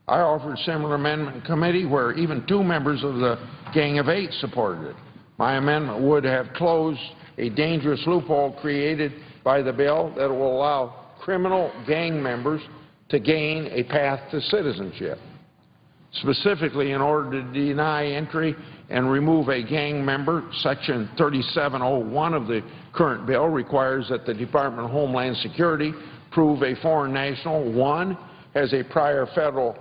I offered a similar amendment in committee where even 2 members of the Gang of 8 supported it. My amendment would have closed a dangerous loophole created by the bill that will allow criminal gang members to gain a path to citizenship. Specifically, in order to deny entry and remove a gang member, Section 3701 of the current bill requires that the Department of Homeland Security prove a foreign national, 1, has a prior federal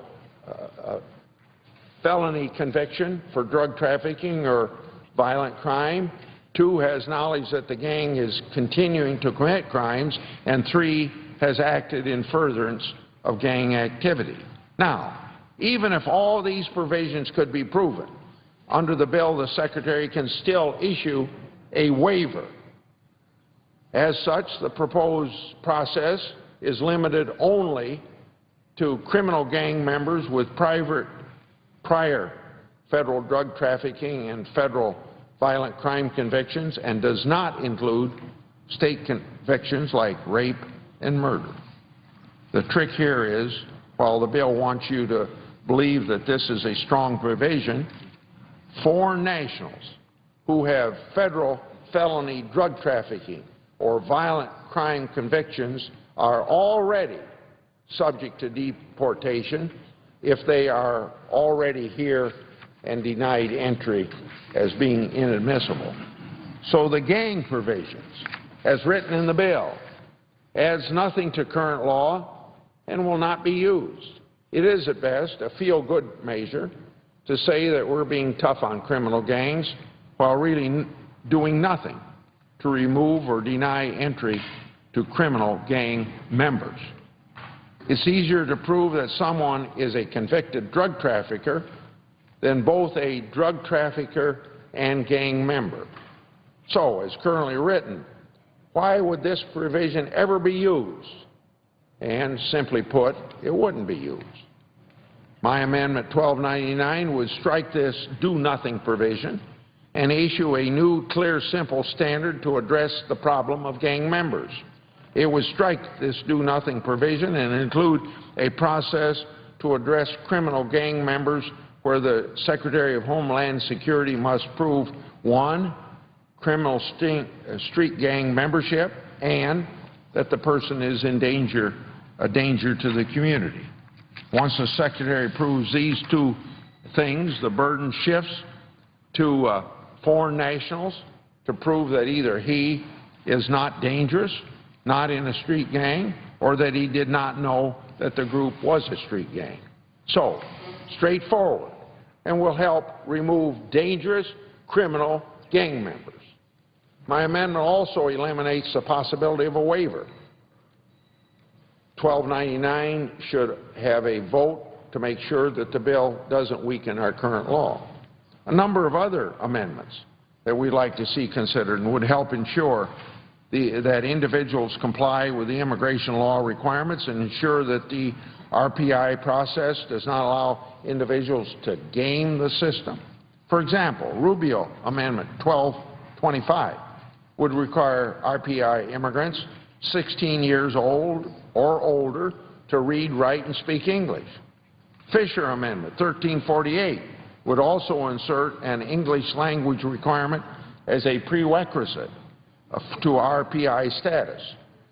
felony conviction for drug trafficking or violent crime, 2, has knowledge that the gang is continuing to commit crimes, and 3, has acted in furtherance of gang activity. Now, even if all these provisions could be proven, under the bill the Secretary can still issue a waiver. As such, the proposed process is limited only to criminal gang members with prior federal drug trafficking and federal violent crime convictions and does not include state convictions like rape and murder. The trick here is, while the bill wants you to believe that this is a strong provision, foreign nationals who have federal felony drug trafficking or violent crime convictions are already subject to deportation if they are already here and denied entry as being inadmissible. So the gang provisions, as written in the bill, adds nothing to current law and will not be used. It is, at best, a feel-good measure to say that we're being tough on criminal gangs while really doing nothing to remove or deny entry to criminal gang members. It's easier to prove that someone is a convicted drug trafficker than both a drug trafficker and gang member. So, as currently written, why would this provision ever be used? And simply put, it wouldn't be used. My amendment 1299 would strike this do-nothing provision and issue a new, clear, simple standard to address the problem of gang members. It would strike this do-nothing provision and include a process to address criminal gang members where the Secretary of Homeland Security must prove, 1, criminal street gang membership, and that the person is a danger to the community. Once the Secretary proves these 2 things, the burden shifts to foreign nationals to prove that either he is not dangerous, not in a street gang, or that he did not know that the group was a street gang. So, straightforward, and will help remove dangerous criminal gang members. My amendment also eliminates the possibility of a waiver. 1299 should have a vote to make sure that the bill doesn't weaken our current law. A number of other amendments that we'd like to see considered and would help ensure that individuals comply with the immigration law requirements and ensure that the RPI process does not allow individuals to game the system. For example, Rubio Amendment 1225 would require RPI immigrants 16 years old or older to read, write, and speak English. Fisher Amendment 1348 would also insert an English language requirement as a prerequisite to RPI status.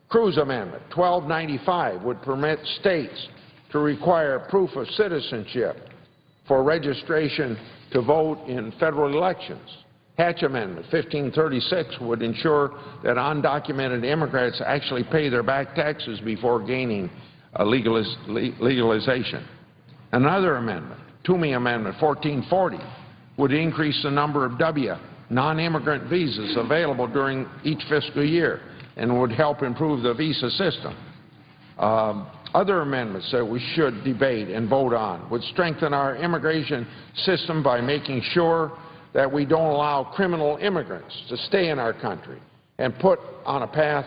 Cruz Amendment 1295 would permit states to require proof of citizenship for registration to vote in federal elections. Hatch Amendment 1536 would ensure that undocumented immigrants actually pay their back taxes before gaining legalization. Another amendment, Toomey Amendment 1440, would increase the number of non-immigrant visas available during each fiscal year and would help improve the visa system. Other amendments that we should debate and vote on would strengthen our immigration system by making sure that we don't allow criminal immigrants to stay in our country and put on a path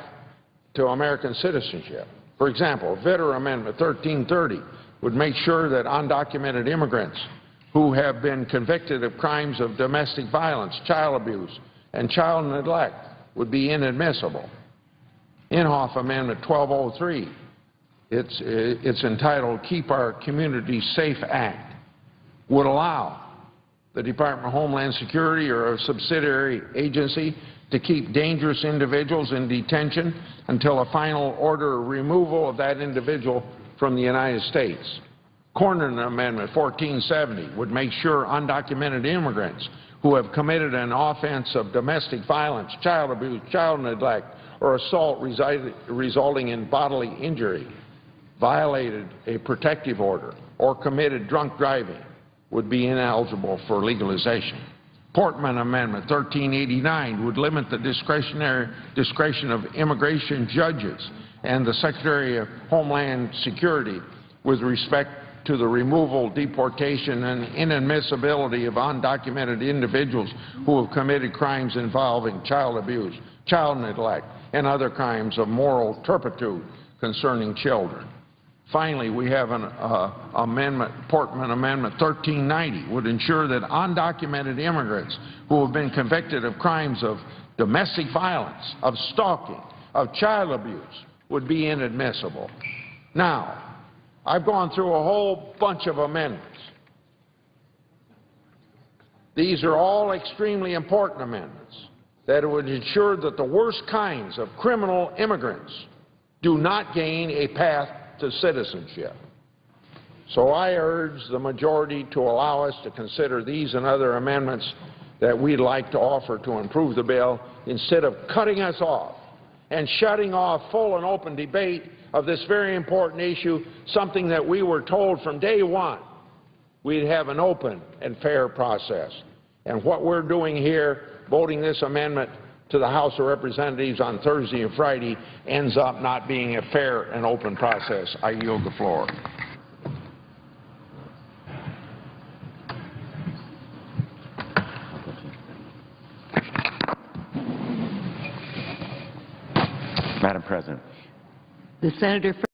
to American citizenship. For example, Vitter Amendment 1330 would make sure that undocumented immigrants who have been convicted of crimes of domestic violence, child abuse, and child neglect would be inadmissible. Inhofe Amendment 1203, it's entitled Keep Our Communities Safe Act, would allow the Department of Homeland Security or a subsidiary agency to keep dangerous individuals in detention until a final order of removal of that individual from the United States. Cornyn Amendment 1470 would make sure undocumented immigrants who have committed an offense of domestic violence, child abuse, child neglect, or assault resulting in bodily injury, violated a protective order, or committed drunk driving would be ineligible for legalization. Portman Amendment 1389 would limit the discretion of immigration judges and the Secretary of Homeland Security with respect to the removal, deportation, and inadmissibility of undocumented individuals who have committed crimes involving child abuse, child neglect, and other crimes of moral turpitude concerning children. Finally, we have an amendment, Portman Amendment 1390, would ensure that undocumented immigrants who have been convicted of crimes of domestic violence, of stalking, of child abuse would be inadmissible. Now, I've gone through a whole bunch of amendments. These are all extremely important amendments that would ensure that the worst kinds of criminal immigrants do not gain a path to citizenship. So I urge the majority to allow us to consider these and other amendments that we'd like to offer to improve the bill instead of cutting us off and shutting off full and open debate of this very important issue, something that we were told from day one we'd have an open and fair process. And what we're doing here, voting this amendment to the House of Representatives on Thursday and Friday, ends up not being a fair and open process. I yield the floor. Madam President. The senator